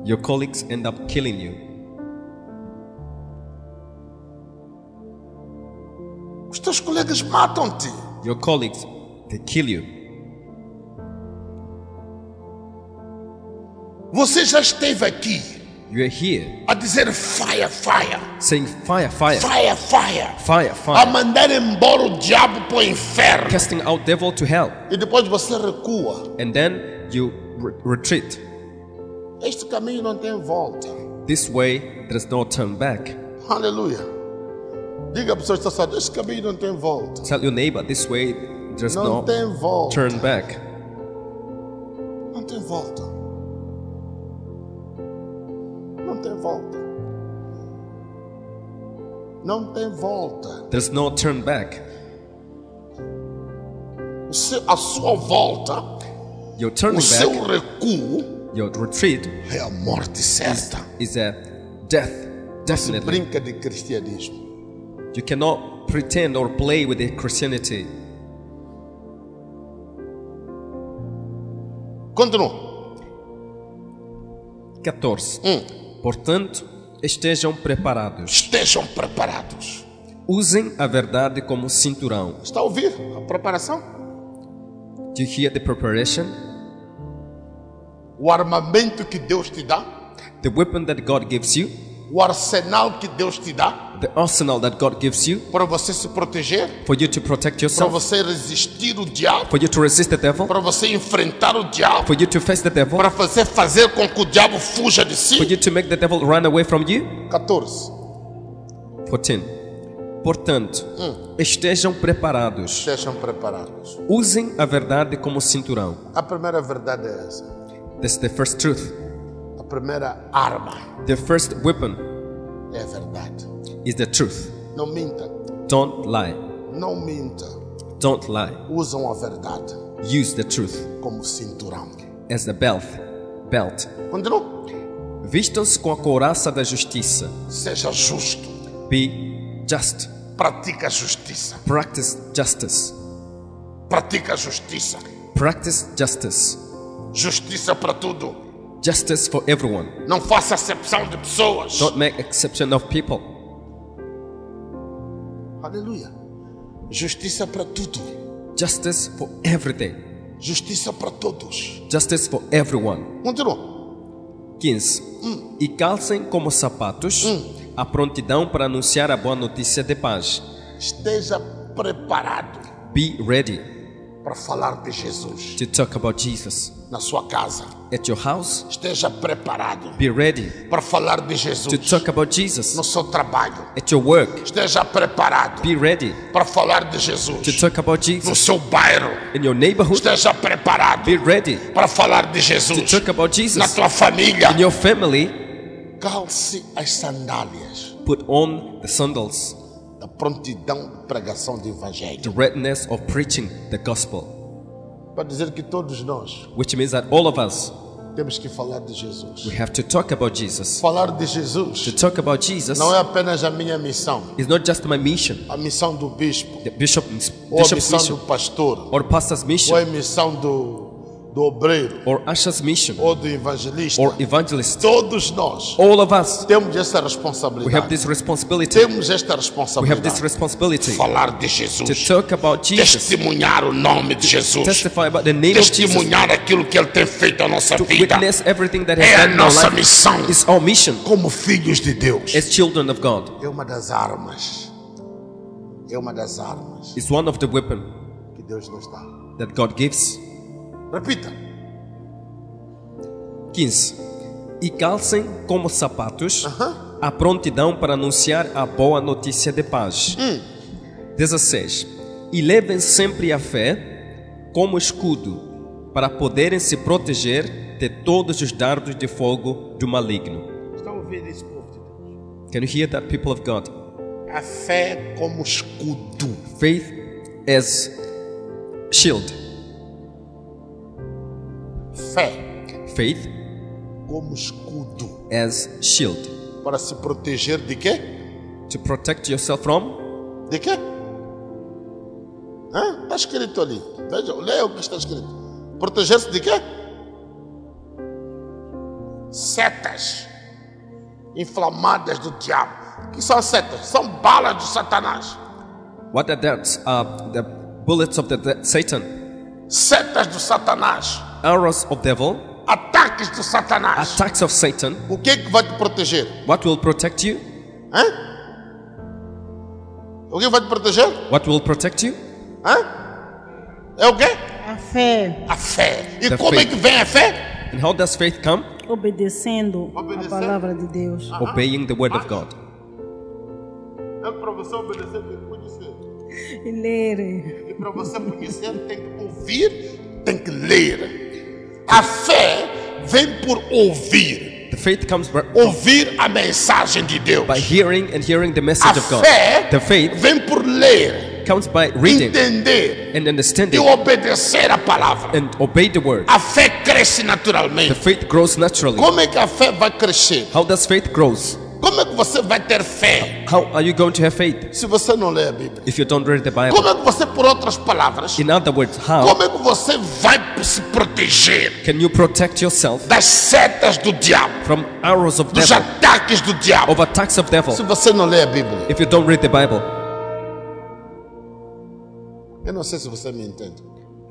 Your colleagues end up killing you. Os teus colegas matam-te. Your colleagues, they kill you. Você já esteve aqui You are here a dizer fire, fire, saying fire, fire, fire, fire, fire, a fire, mandar embora o diabo para o inferno. casting out devil to hell. E depois você recua. And then you retreat. Este caminho não tem volta. This way, there's no turn back. Aleluia. Diga a pessoa que está assim, este caminho não tem volta. Tell your neighbor, this way, there's Não no tem volta. turn back. Não tem volta. Não tem volta. Não tem volta. There's no turn back. A sua volta, Your turning o seu back, recuo your retreat é a morte certa. is a death. Se Definitely. brinca de cristianismo. You cannot pretend or play with the Christianity. Continua. 14. Portanto, estejam preparados. Estejam preparados. Usem a verdade como cinturão. Está a ouvir a preparação? Do you hear the preparation? O armamento que Deus te dá, The weapon that God gives you, o arsenal que Deus te dá the arsenal that God gives you para você se proteger, for you to protect para yourself, você resistir o diabo, for you to resist the devil, para você enfrentar o diabo, for you to face the devil, para fazer com que o diabo fuja de si. for you to make the devil run away from you. 14. 14. Portanto, estejam preparados. Estejam preparados. Usem a verdade como cinturão. A primeira verdade é essa. That's the first truth. A primeira arma The first weapon é a verdade. is the truth. Não minta. Don't lie. Não minta. Don't lie. Usam a verdade Use the truth como cinturão. as the belt. Continua. Vistam-se com a couraça da justiça. Seja justo. Be just. Pratica a justiça. Practice justice. Pratica a justiça. Practice justice. Justiça para tudo. Justice for everyone. Não faça acepção de pessoas. Don't make exception of people. Aleluia. Justiça para tudo. Justice for everything. Justiça para todos. Justice for everyone. Continua. 15. E calcem como sapatos a prontidão para anunciar a boa notícia de paz. Esteja preparado Be ready para falar de Jesus to talk about Jesus. na sua casa. At your house, Esteja preparado be ready para falar de to Jesus talk about Jesus. no seu trabalho. At your work, Esteja preparado be ready para falar de to Jesus talk about no Jesus. seu bairro. In your neighborhood, Esteja preparado be ready para falar de to Jesus talk about na Jesus. tua família. In your family, Calce as sandálias put on the sandals, da prontidão de pregação do the evangelho. readiness of preaching the gospel, Para dizer que todos nós which means that all of us, temos que falar de Jesus. we have to talk about Jesus. Falar de To Jesus talk about Jesus não é apenas a minha missão, is not just my mission, a missão do bispo, the bishop's ou a mission, missão do pastor, or pastor's ou a mission, missão do obreiro, or usher's mission, ou do evangelista. or evangelist. Todos nós All of us, temos essa we have responsabilidade. this responsibility. Temos esta We have this responsabilidade. responsibility Falar de to Jesus, talk about Jesus, testemunhar o nome de Jesus, testify about the name of Jesus, testemunhar aquilo que Ele tem feito na nossa to vida. witness everything that É has a done in our nossa life. missão It's our mission como filhos de Deus. as children of God. É uma das armas. É uma das armas It's one of the weapons que Deus nos dá. that God gives. Repita. 15. E calcem como sapatos a prontidão para anunciar a boa notícia de paz. 16. E levem sempre a fé como escudo para poderem se proteger de todos os dardos de fogo do maligno. Estão ouvindo isso, povo de Deus? Can you hear that, people of God? A fé como escudo. Faith as shield. Fé Faith como escudo. as shield. Para se proteger de quê? To protect yourself from? De quê? Está escrito ali. Veja, leia o que está escrito. Proteger-se de quê? Setas inflamadas do diabo. O que são setas? São balas de Satanás. What are that? The bullets of Satan. Setas do Satanás. Arrows of devil. Ataques do Satanás. Attacks of Satan. O que é que vai te proteger? What will protect you? O que vai te proteger? What will protect you? É o quê? A fé, A fé. E The como é faith. que vem a fé? And how does faith come? obedecendo Obedecendo. a palavra de Deus. Obeying the word of God. É para você obedecer, tem que conhecer. E ler. E para você conhecer, tem que ouvir, tem que ler. A fé vem por ouvir. The faith comes Ouvir a mensagem de Deus. by hearing and hearing the A message of God. fé The faith vem por ler, comes by reading entender and e understanding obedecer a palavra. and obey the word. A fé cresce The naturalmente. faith grows naturally. Como é que a fé vai crescer? How does faith grows? Como é que você vai ter fé How are you going to have faith se você não lê a Bíblia? if you don't read the Bible? Como é que você, por outras palavras, In other words, how como é que você vai se proteger can you protect yourself das setas do diabo, from arrows of dos devil, ataques do diabo, of attacks of devil, se você não lê a Bíblia? if you don't read the Bible? Eu não sei se você me entende.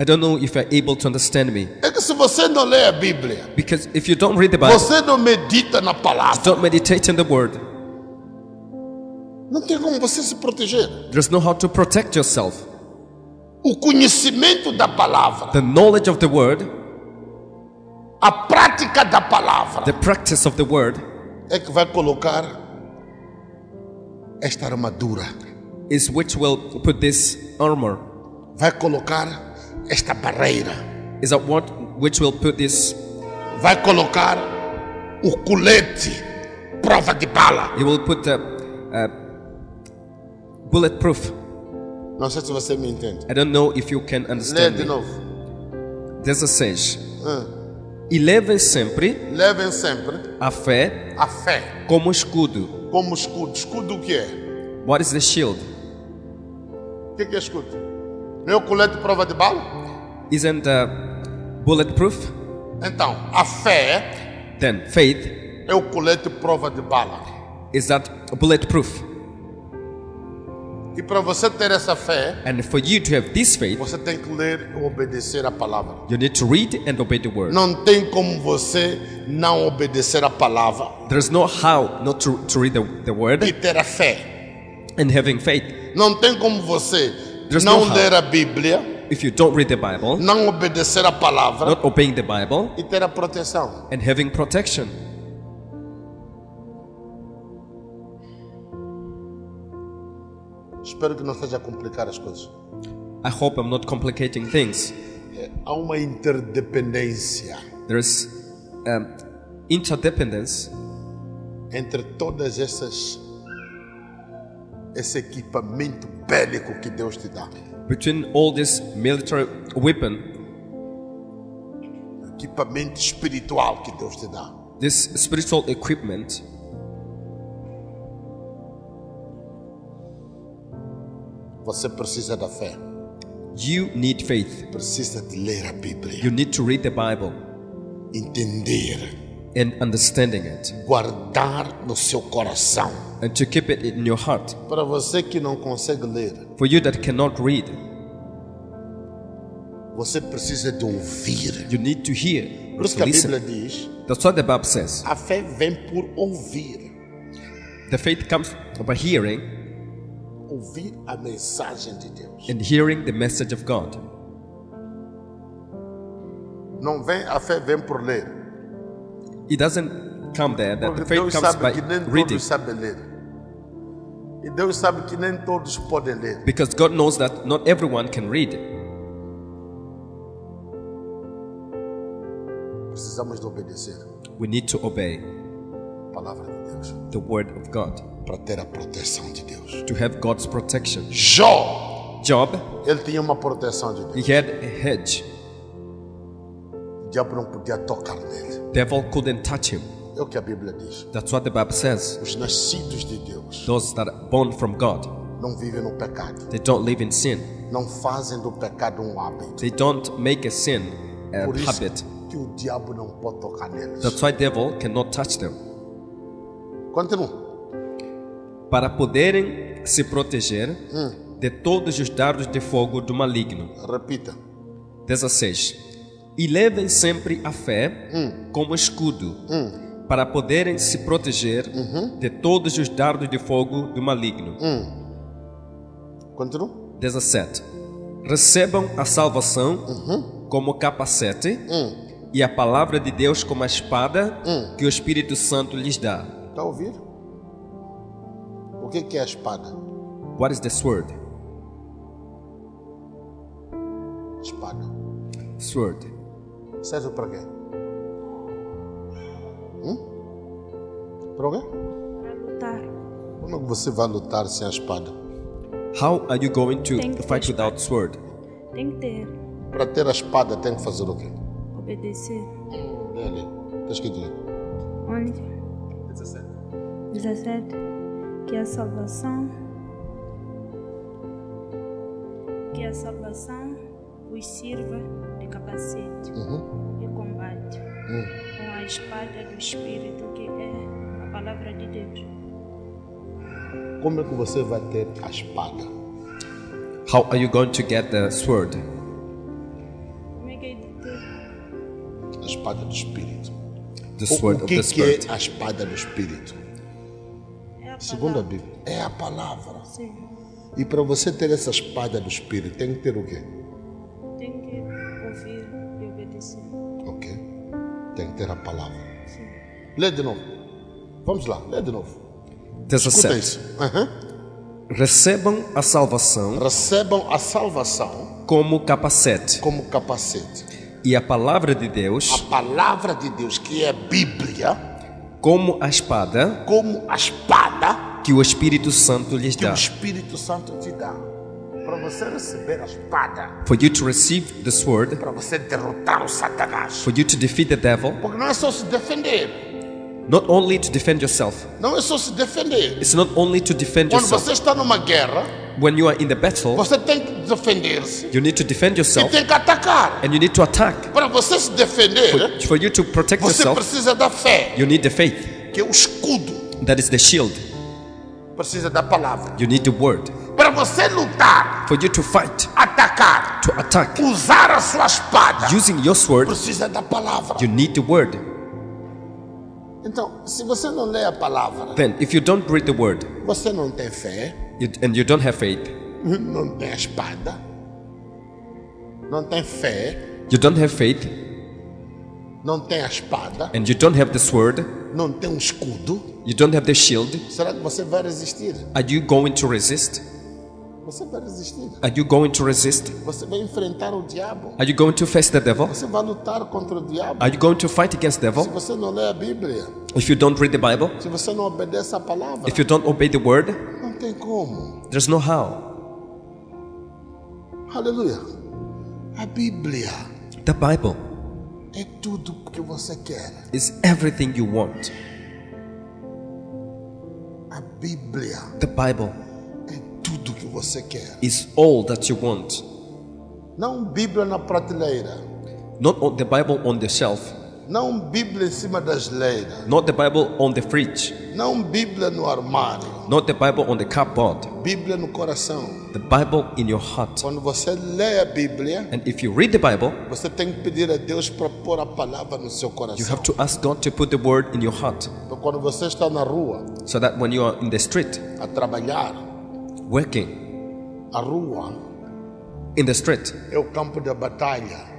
I don't know if you're able to understand me. É que se você não lê a Bíblia, Because if you don't read the Bible, você não medita na palavra, don't meditate in the Word, não tem como você se proteger. there's no how to protect yourself. O conhecimento da palavra, The knowledge of the Word, a prática da palavra, the practice of the Word, é que vai colocar esta armadura, is which will put this armor, vai colocar esta barreira, is that what which will put this, vai colocar o colete, prova de bala. it will put the bulletproof. Não sei se você me entende. I don't know if you can Lê understand de me. novo. 16. Ah. E levem sempre Levem sempre a fé a fé como escudo. como escudo. Escudo o que é? What is the shield? O que é escudo? Não é o colete prova de bala? Isn't bulletproof? Então, a fé Then faith, é o colete prova de bala. is that bulletproof? E para você ter essa fé, And for you to have this faith, você tem que ler e obedecer a palavra. you need to read and obey the word. Não tem como você não obedecer a palavra There's no how not to read the word e ter a fé. and having faith. Não tem como você There's não no how. ler a Bíblia, If you don't read the Bible, não obedecer a palavra not obeying the Bible, e ter a proteção. and having protection. Espero que não esteja a complicar as coisas. I hope I'm not complicating things. Há uma interdependência There's interdependence entre todas esse equipamento bélico que Deus te dá. between all this military weapon, Equipamento espiritual que Deus te dá. this spiritual equipment. Você precisa da fé. You need faith. Precisa de ler a Bíblia. You need to read the Bible Entender. and understanding it, Guardar no seu coração. and to keep it in your heart. Para você que não consegue ler, For you that cannot read, você precisa de ouvir. you need to hear, Por isso que to a Bíblia listen. diz: That's what the Bible says. a fé vem por ouvir. The faith comes by hearing, Ouvir a mensagem de Deus. and hearing the message of God. Não vem, a fé vem por ler. It doesn't come there. That Porque the faith Deus comes sabe by que nem reading, todos sabem ler. E Deus sabe que nem todos podem ler. because God knows that not everyone can read. Precisamos de obedecer We need to obey a palavra de Deus the word of God para ter a proteção de Deus. to have God's protection. Jó, Job, ele tinha uma proteção de Deus. he had a hedge. O diabo não podia tocar nele. Devil couldn't touch him. É o que a Bíblia diz. That's what the Bible says. Os nascidos de Deus Those that are born from God, não vivem no pecado. they don't live in sin. Não fazem do pecado um hábito. They don't make a sin a Por isso habit. que o diabo não pode tocar neles. That's why devil cannot touch them. Continua. Para poderem se proteger de todos os dardos de fogo do maligno. Repita. 16. E levem sempre a fé como escudo, para poderem se proteger de todos os dardos de fogo do maligno. Continua. 17. Recebam a salvação como capacete e a palavra de Deus como a espada que o Espírito Santo lhes dá. Está a ouvir? O que é a espada? What is the sword? Espada. Sword. Serve para quê? Para o quê? Para lutar. Como é que você vai lutar sem a espada? How are you going to Tem que ter fight without sword? Tem que ter. Para ter a espada tem que fazer o quê? Obedecer. Lê ali. Está escrito ali. Onde? 17. Que a salvação vos sirva de capacete e combate com a espada do Espírito, que é a palavra de Deus. Como é que você vai ter a espada? How are you going to get the sword? Como é que é de ter? A espada do Espírito. The sword O of que, the que Spirit. é a espada do Espírito? É a Segundo a palavra. Bíblia, é a palavra. Sim. E para você ter essa espada do Espírito, tem que ter o quê? Tem que ouvir e obedecer. Ok? Tem que ter a palavra. Sim. Lê de novo. Vamos lá, lê de novo. 17. Escuta isso. Recebam a salvação Recebam a salvação como capacete como capacete. e a palavra de A Deus palavra de Deus, que é a Bíblia, como a espada como a espada que o Espírito Santo lhes que o dá. Espírito Santo te dá. Para você receber a espada, For you to receive the sword, para você derrotar o Satanás. for you to defeat the devil, Porque não é só se defender. not only to defend yourself, Não é só se defender. it's not only to defend Quando yourself. você está numa guerra, When you are in the battle, você tem que defender-se you need to defend e yourself tem que atacar. and you need to attack. Para você se defender, For you to protect você yourself, precisa da fé, you need the faith. que é o escudo. That is the shield. Precisa da palavra. You need the word. Para você lutar, For you to fight, atacar, to attack, usar a sua espada, using your sword, precisa da palavra. you need the word. Então, se você não lê a palavra, Then, if you don't read the word você não tem fé, and you don't have faith, não tem a espada, não tem fé, you don't have faith, não tem a espada, and you don't have the sword, não tem um escudo, you don't have the shield, será que você vai resistir? are you going to resist? Você vai resistir. Are you going to resist? Você vai enfrentar o diabo. Are you going to face the devil? Você vai lutar contra o diabo. Are you going to fight against the Se devil? você não lê a Bíblia, If you don't read the Bible, se você não obedece a palavra, if you don't obey the word, não tem como. there's no how. Aleluia. A Bíblia The Bible é tudo que você quer. is everything you want. A Bíblia The Bible é tudo que você quer. is all that you want. Não Bíblia na prateleira. Not the Bible on the shelf, Não Bíblia em cima da geleira. not the Bible on the fridge, Não Bíblia no armário. not the Bible on the cupboard, Bíblia no coração. the Bible in your heart. Quando você lê a Bíblia, And if you read the Bible, você tem que pedir a Deus para pôr a palavra no seu you coração. have to ask God to put the word in your heart Então, quando você está na rua so that when you are in the street a trabalhar, working a rua in the street é o campo da batalha.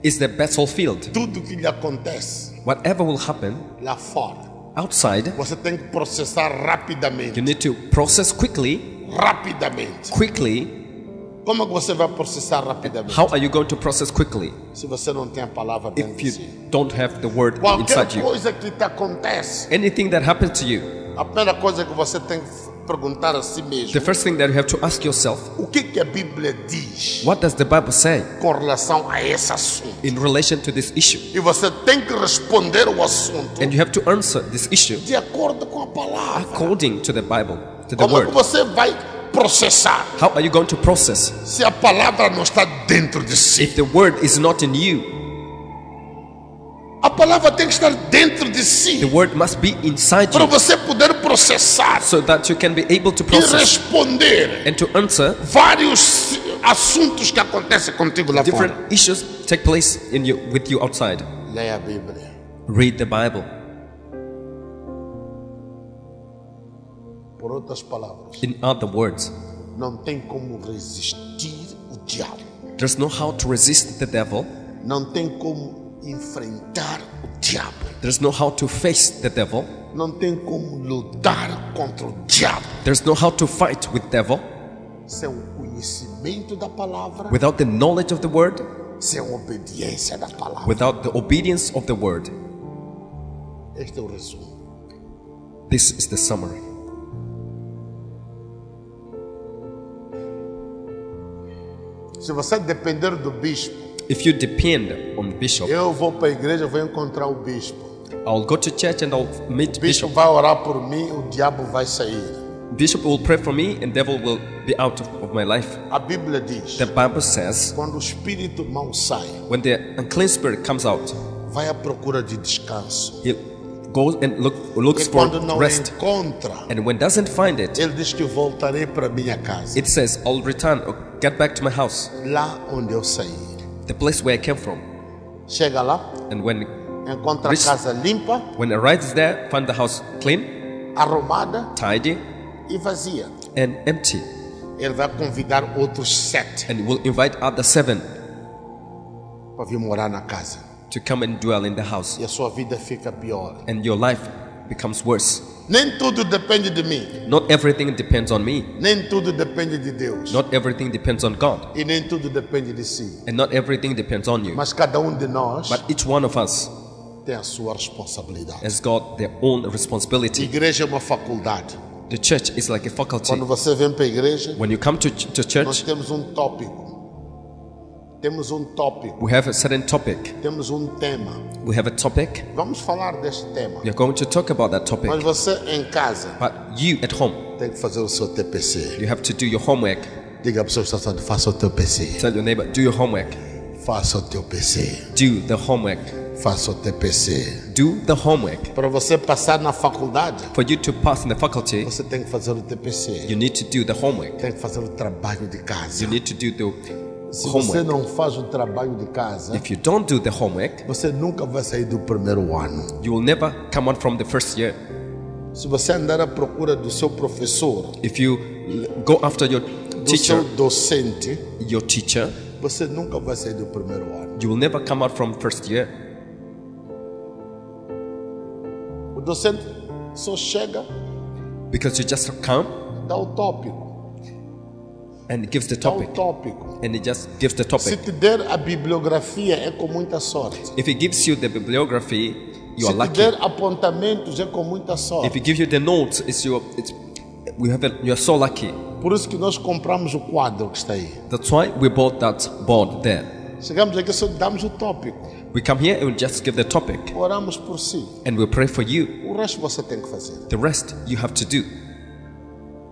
is the battlefield. Tudo que lhe acontece Whatever will happen lá fora, outside, você tem que processar rapidamente. you need to process quickly. Quickly. Como é que você vai processar rapidamente? How are you going to process quickly Se você não tem a palavra dentro if de you si. don't have the word Qualquer inside you? coisa que te acontece, Anything that happens to you, a primeira coisa que você tem que perguntar a si mesmo, the first thing that you have to ask yourself, o que a Bíblia diz what does the Bible say com relação a esse assunto? in relation to this issue? E você tem que responder o assunto And you have to answer this issue de acordo com a palavra. according to the Bible, to the Como é que word. você vai processar How are you going to process se a palavra não está dentro de si? if the word is not in you? A palavra tem que estar dentro de The si word must be inside para you você poder processar so that you can be able to e process responder and to answer vários assuntos que acontecem contigo lá different fora. issues take place in you with you outside. Leia a Bíblia. Read the Bible. Por outras palavras, In other words, não tem como resistir o diabo. there's no how to resist the devil. Não tem como enfrentar o diabo. There's no how to face the devil. Não tem como lutar contra o diabo There's no how to fight with devil sem o conhecimento da palavra, without the knowledge of the word, sem a obediência da palavra. without the obedience of the word. Este é o resumo. This is the summary. Se você depender do bispo, If you depend on the bishop, eu vou para a igreja, vou encontrar o bispo. I'll go to church and I'll meet O bispo Bishop. vai orar por mim, o diabo vai sair. Bishop will pray for me and devil will be out of my life. A Bíblia diz, The Bible says quando o espírito mau sai, when the unclean spirit comes out, vai à procura de descanso. he goes and looks E for quando não rest. encontra, And when doesn't find it, ele diz que voltarei para minha casa, it says, I'll return or get back to my house, lá onde eu saí. the place where I came from. Chega lá, And when encontra a Rich- casa limpa, it arrives there, find the house clean, arrumada tidy, e vazia. and empty. Ele vai convidar outros 7 And will invite other 7 para vir morar na casa. to come and dwell in the house. E a sua vida fica pior. And your life becomes worse. Nem tudo depende de mim. Not everything depends on me. Nem tudo depende de Deus. Not everything depends on God. E nem tudo depende de si. And not everything depends on you. Mas cada um de nós But each one of us tem a sua responsabilidade. has got their own responsibility. Igreja é uma faculdade. The church is like a faculty. Quando você vem para a igreja, When you come to nós church, temos um tópico. Temos um tópico. we have a certain topic. Temos um tema. We have a topic. Vamos falar deste tema. We are going to talk about that topic. Mas você em casa But you at home, tem que fazer o seu TPC. you have to do your homework. Diga a pessoa que está falando, faça o teu PC. Tell your neighbor, do your homework. Faça o teu PC. Do the homework. Faça o TPC. Do the homework. Para você passar na faculdade, For you to pass in the faculty, você tem que fazer o TPC. you need to do the homework. Tem que fazer o trabalho de casa. You need to do the Se você homework. não faz o trabalho de casa, If you don't do the homework, você nunca vai sair do primeiro ano. you will never come out from the first year. Se você andar à procura do seu professor, If you go after your do seu teacher, docente, você nunca vai sair do primeiro ano. you will never come out from first year. O docente só chega, Because you just come dá o tópico, and gives the dá o topic. tópico. And he just gives the Se topic. te der a bibliografia, é com muita sorte. If he gives you the bibliography, you Se are te lucky. der apontamentos, é com muita If sorte. he gives you the notes, you are so lucky. Por isso que nós compramos o quadro que está aí. That's why we bought that board there. Chegamos aqui, só damos o tópico. We come here and we just give the topic Oramos por si. and we pray for you. O resto você tem que fazer. The rest you have to do.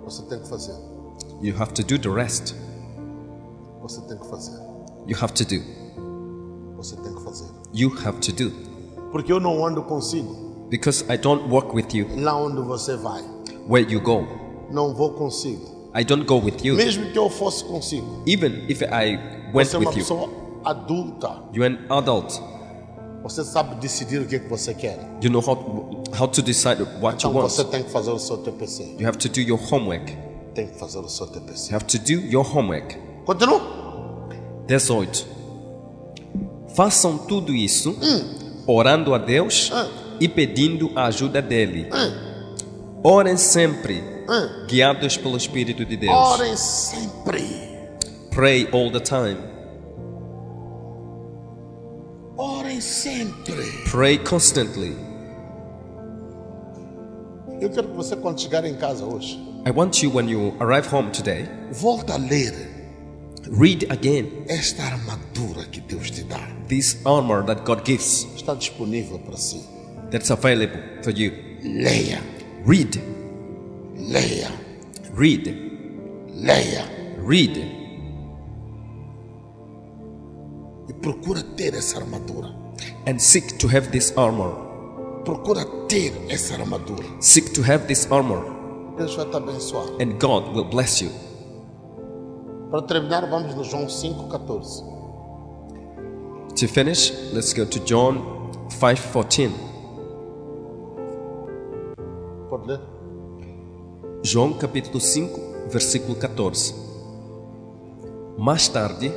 Você tem que fazer. You have to do the rest. Você tem que fazer. You have to do. Você tem que fazer. You have to do. Porque eu não ando consigo. Because I don't walk with you Lá onde você vai, where you go. não vou consigo. I don't go with you. Mesmo que eu fosse consigo. Even if I went Você é uma with you. pessoa adulta. You're an adult. Você sabe decidir o que é que você quer. You know how to decide what you Então want. você tem que fazer o seu TPC. You have to do your homework. Tem que fazer o seu TPC. You have to do your homework. Continua. 18. Façam tudo isso orando a Deus e pedindo a ajuda dele. Orem sempre, guiados pelo Espírito de Deus. Orem sempre. Pray all the time. Orem sempre. Pray constantly. Eu quero que você, quando chegar em casa hoje, I want you, when you arrive home today, volta a ler read again esta armadura que Deus te dá. this armor that God gives Está disponível para si. that's available for you. Leia, Read, leia, read, leia. read. E procura ter essa armadura. And seek to have this armor. Procura ter essa armadura. Seek to have this armor. Deus vai te abençoar. And God will bless you. Para terminar, vamos no João 5,14. To finish, let's go to John 5:14. Pode ler? João capítulo 5, versículo 14. Mais tarde,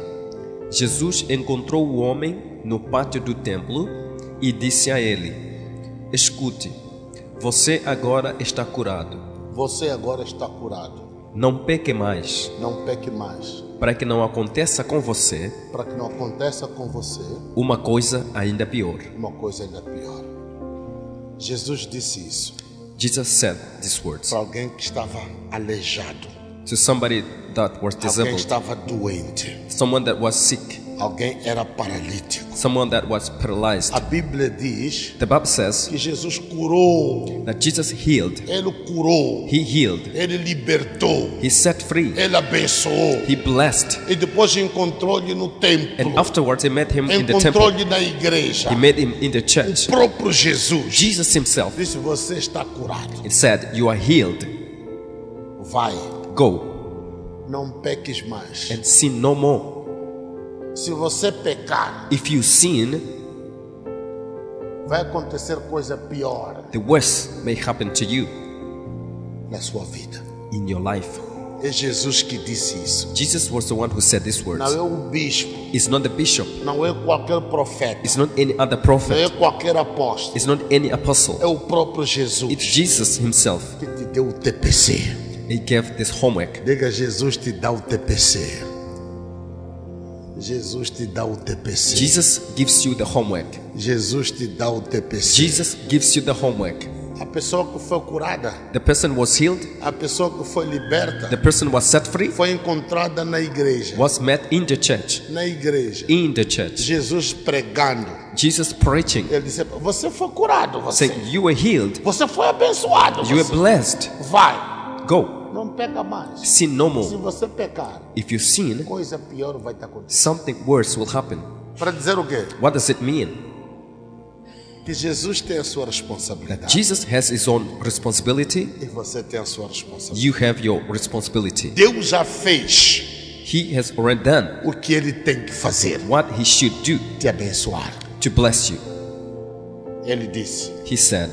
Jesus encontrou o homem no pátio do templo e disse a ele: Escute, você agora está curado. Você agora está curado. Não peque mais, Não peque mais. para que não aconteça com você Para que não aconteça com você uma coisa ainda pior. uma coisa ainda pior. Jesus disse isso Jesus said these words para alguém que estava aleijado. to somebody that was Alguém que disabled, estava doente. someone that was sick. Alguém era paralítico. someone that was paralyzed. A Bíblia diz The Bible says que Jesus curou. that Jesus healed. Ele curou. He healed. Ele libertou. He set free. Ele abençoou. He blessed. E depois encontrou-lhe no templo. And afterwards he met him in the temple. Encontrou-lhe na igreja. He met him in the O church. próprio Jesus Jesus himself, disse: você está curado. it said, you are healed. Vai, Go não peques mais. and sin no more. Se você pecar, If you sin, vai acontecer coisa pior the worst may happen to you na sua vida. in your life. É Jesus que disse isso. Jesus was the one who said these words. Não é o bispo, It's not the bishop. não é qualquer profeta, It's not any other não é prophet. qualquer apóstolo. It's not any apostle. É o próprio Jesus It's Jesus himself. que te deu o TPC. He gave this homework. Diga: Jesus te dá o TPC. Jesus te dá o TPC. Jesus gives you the homework. Jesus te dá o TPC. Jesus gives you the homework. A pessoa que foi curada, The person was healed. a pessoa que foi liberta, The person was set free. foi encontrada na igreja. Was met in the church. Na igreja. In the church. Jesus pregando. Jesus preaching. Ele disse: você foi curado, Saying, you were healed. você foi abençoado. You were Você blessed. vai, Go. não peca mais. Sin no Se more. você pecar, If you sin, coisa pior vai te acontecer. something worse will happen. Para dizer o quê? What does it mean? Que Jesus tem a sua responsabilidade Jesus has his own responsibility. e você tem a sua responsabilidade. You have your responsibility. Deus já fez He has already done o que ele tem que fazer, what he should do te abençoar. to bless you. Ele disse: He said,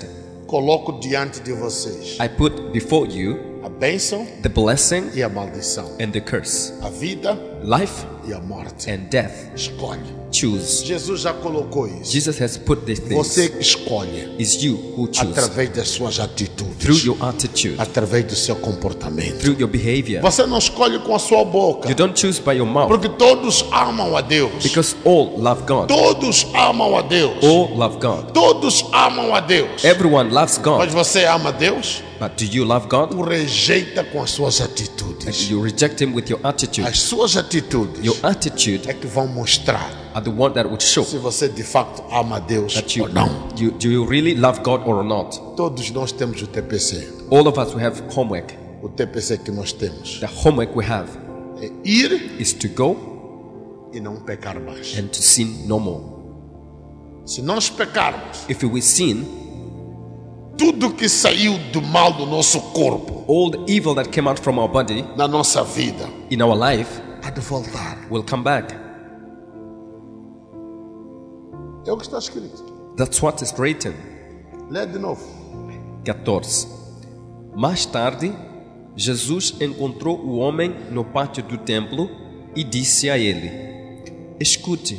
coloco diante de vocês I put before you a bênção the blessing e a maldição, and the curse, a vida life e a morte. and death. Escolhe. Choose. Jesus já colocou isso. Jesus has put these Você things. escolhe It's you who choose através das suas through atitudes, your attitude, através do seu comportamento. through your behavior. Você não escolhe com a sua boca, You don't choose by your mouth porque todos amam a Deus. because all love God. Todos amam a Deus. All love God. Todos amam a Deus. Everyone loves Mas God. você ama Deus? But do you love God? O rejeita com as suas atitudes. You reject Him with your attitude. As suas atitudes Your attitude é que vão mostrar are the one that would show se você de fato ama a Deus that you, ou não. do you really love God or not. Todos nós temos o TPC. All of us we have homework. O TPC que nós temos The homework we have é ir is to go e não pecar mais. and to sin no more. Se nós pecarmos, If we sin, tudo que saiu do mal do nosso corpo, all the evil that came out from our body na nossa vida, in our life há de voltar. will come back. É o que está escrito. That's what is written. Lê de novo. 14. Mais tarde, Jesus encontrou o homem no pátio do templo e disse a ele: escute,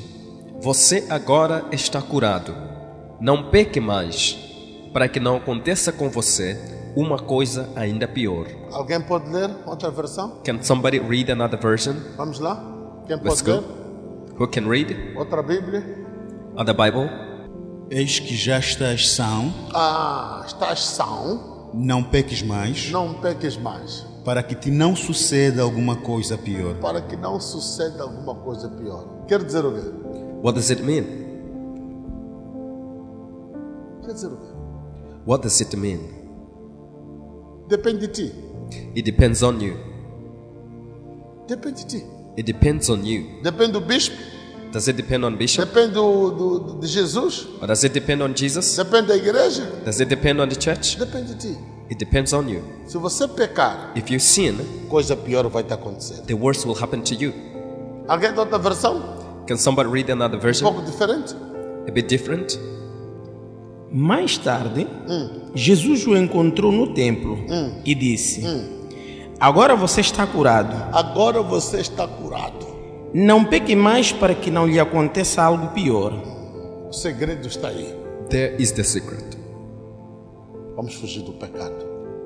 você agora está curado. Não peque mais, para que não aconteça com você uma coisa ainda pior. Alguém pode ler outra versão? Can somebody read another version? Vamos lá? Quem Let's pode go. ler? Who can read? Outra Bíblia? Other Bible? Eis que já estás são, Ah, estás são, não peques mais, não peques mais, para que te não suceda alguma coisa pior. para que não suceda alguma coisa pior. Quer dizer o quê? What does it mean? Quer dizer o quê? What does it mean? Depende de ti. It depends on you. Depende de ti. It depends on you. Depende do bispo. Does it depend on Bishop? Depende de Jesus. Or does it depend on Jesus? Depende da igreja. Does it depend on the church? Depende de ti. It depends on you. Se você pecar, If you sin, coisa pior vai te acontecer. the worst will happen to you. Alguém tem outra versão? Can somebody read another Um version? pouco diferente? A bit different? Mais tarde, Jesus o encontrou no templo e disse: agora você está curado. Agora você está curado. Não peque mais para que não lhe aconteça algo pior. O segredo está aí. There is the secret. Vamos fugir do pecado.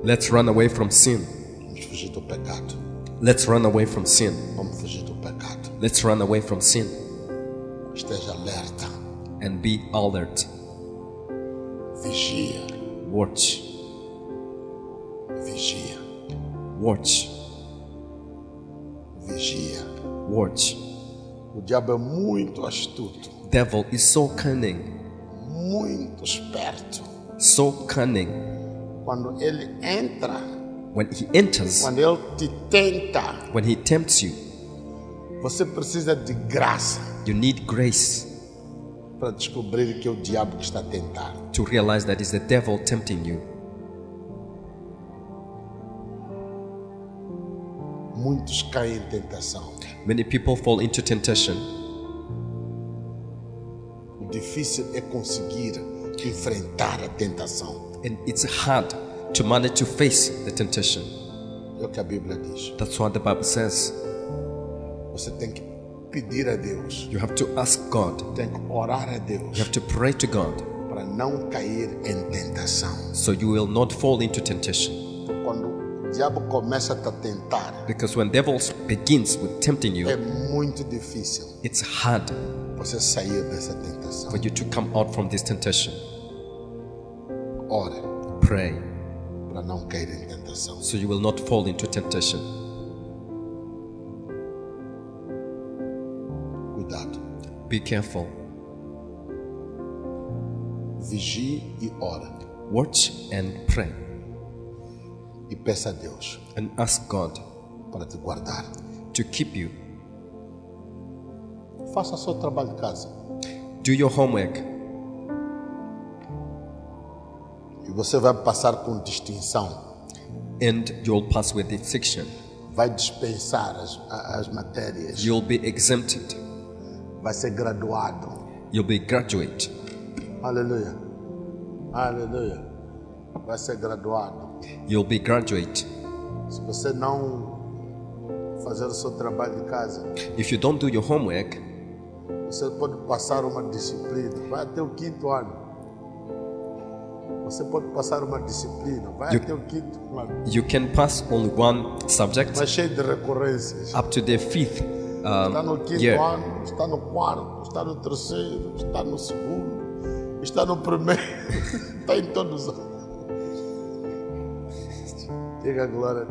Let's run away from sin. Vamos fugir do pecado. Let's run away from sin. Vamos fugir do pecado. Let's run away from sin Esteja alerta. and be alert. Vigia. Watch. Vigia. Watch. Vigia. Watch. O diabo é muito astuto, Devil is so cunning, muito esperto. so cunning. Quando ele entra, When he enters, quando ele te tenta, when he tempts you, você precisa de graça you need grace para descobrir que é o diabo que está a tentar. to realize that it's the devil tempting you. Muitos caem em tentação. Many people fall into temptation. O difícil é conseguir enfrentar a tentação. And it's hard to manage to face the temptation. É o que a Bíblia diz. That's what the Bible says. Você tem que pedir a Deus, You have to ask God. tem que orar a You Deus have to pray to God para não cair em tentação. so you will not fall into temptation. Quando o diabo começa a te tentar, Because when devil begins with tempting é you, muito difícil it's hard você sair dessa tentação. for you to come out from this temptation. Ore Pray para não cair em tentação. so you will not fall into temptation. Cuidado. Be careful. Vigie e ora. Watch and pray E peça a Deus and ask God para te guardar. to keep you. Faça seu trabalho de casa. Do your homework E você vai passar com distinção. and you'll pass with distinction. Vai dispensar as matérias. You'll be exempted. Vai ser graduado. You'll be graduate. Aleluia. Aleluia. Vai ser graduado. You'll be graduate. Se você não fazer o seu trabalho de casa, If you don't do your homework, você pode passar uma disciplina. Vai até o 5º ano. Você pode passar uma disciplina. Vai até o 5º ano. you can pass only one subject Mas cheio de recorrências. up to the 5th Está no 5º year. ano, está no 4º, está no 3º, está no 2º, está no 1º, está em todos os anos. Diga a glória.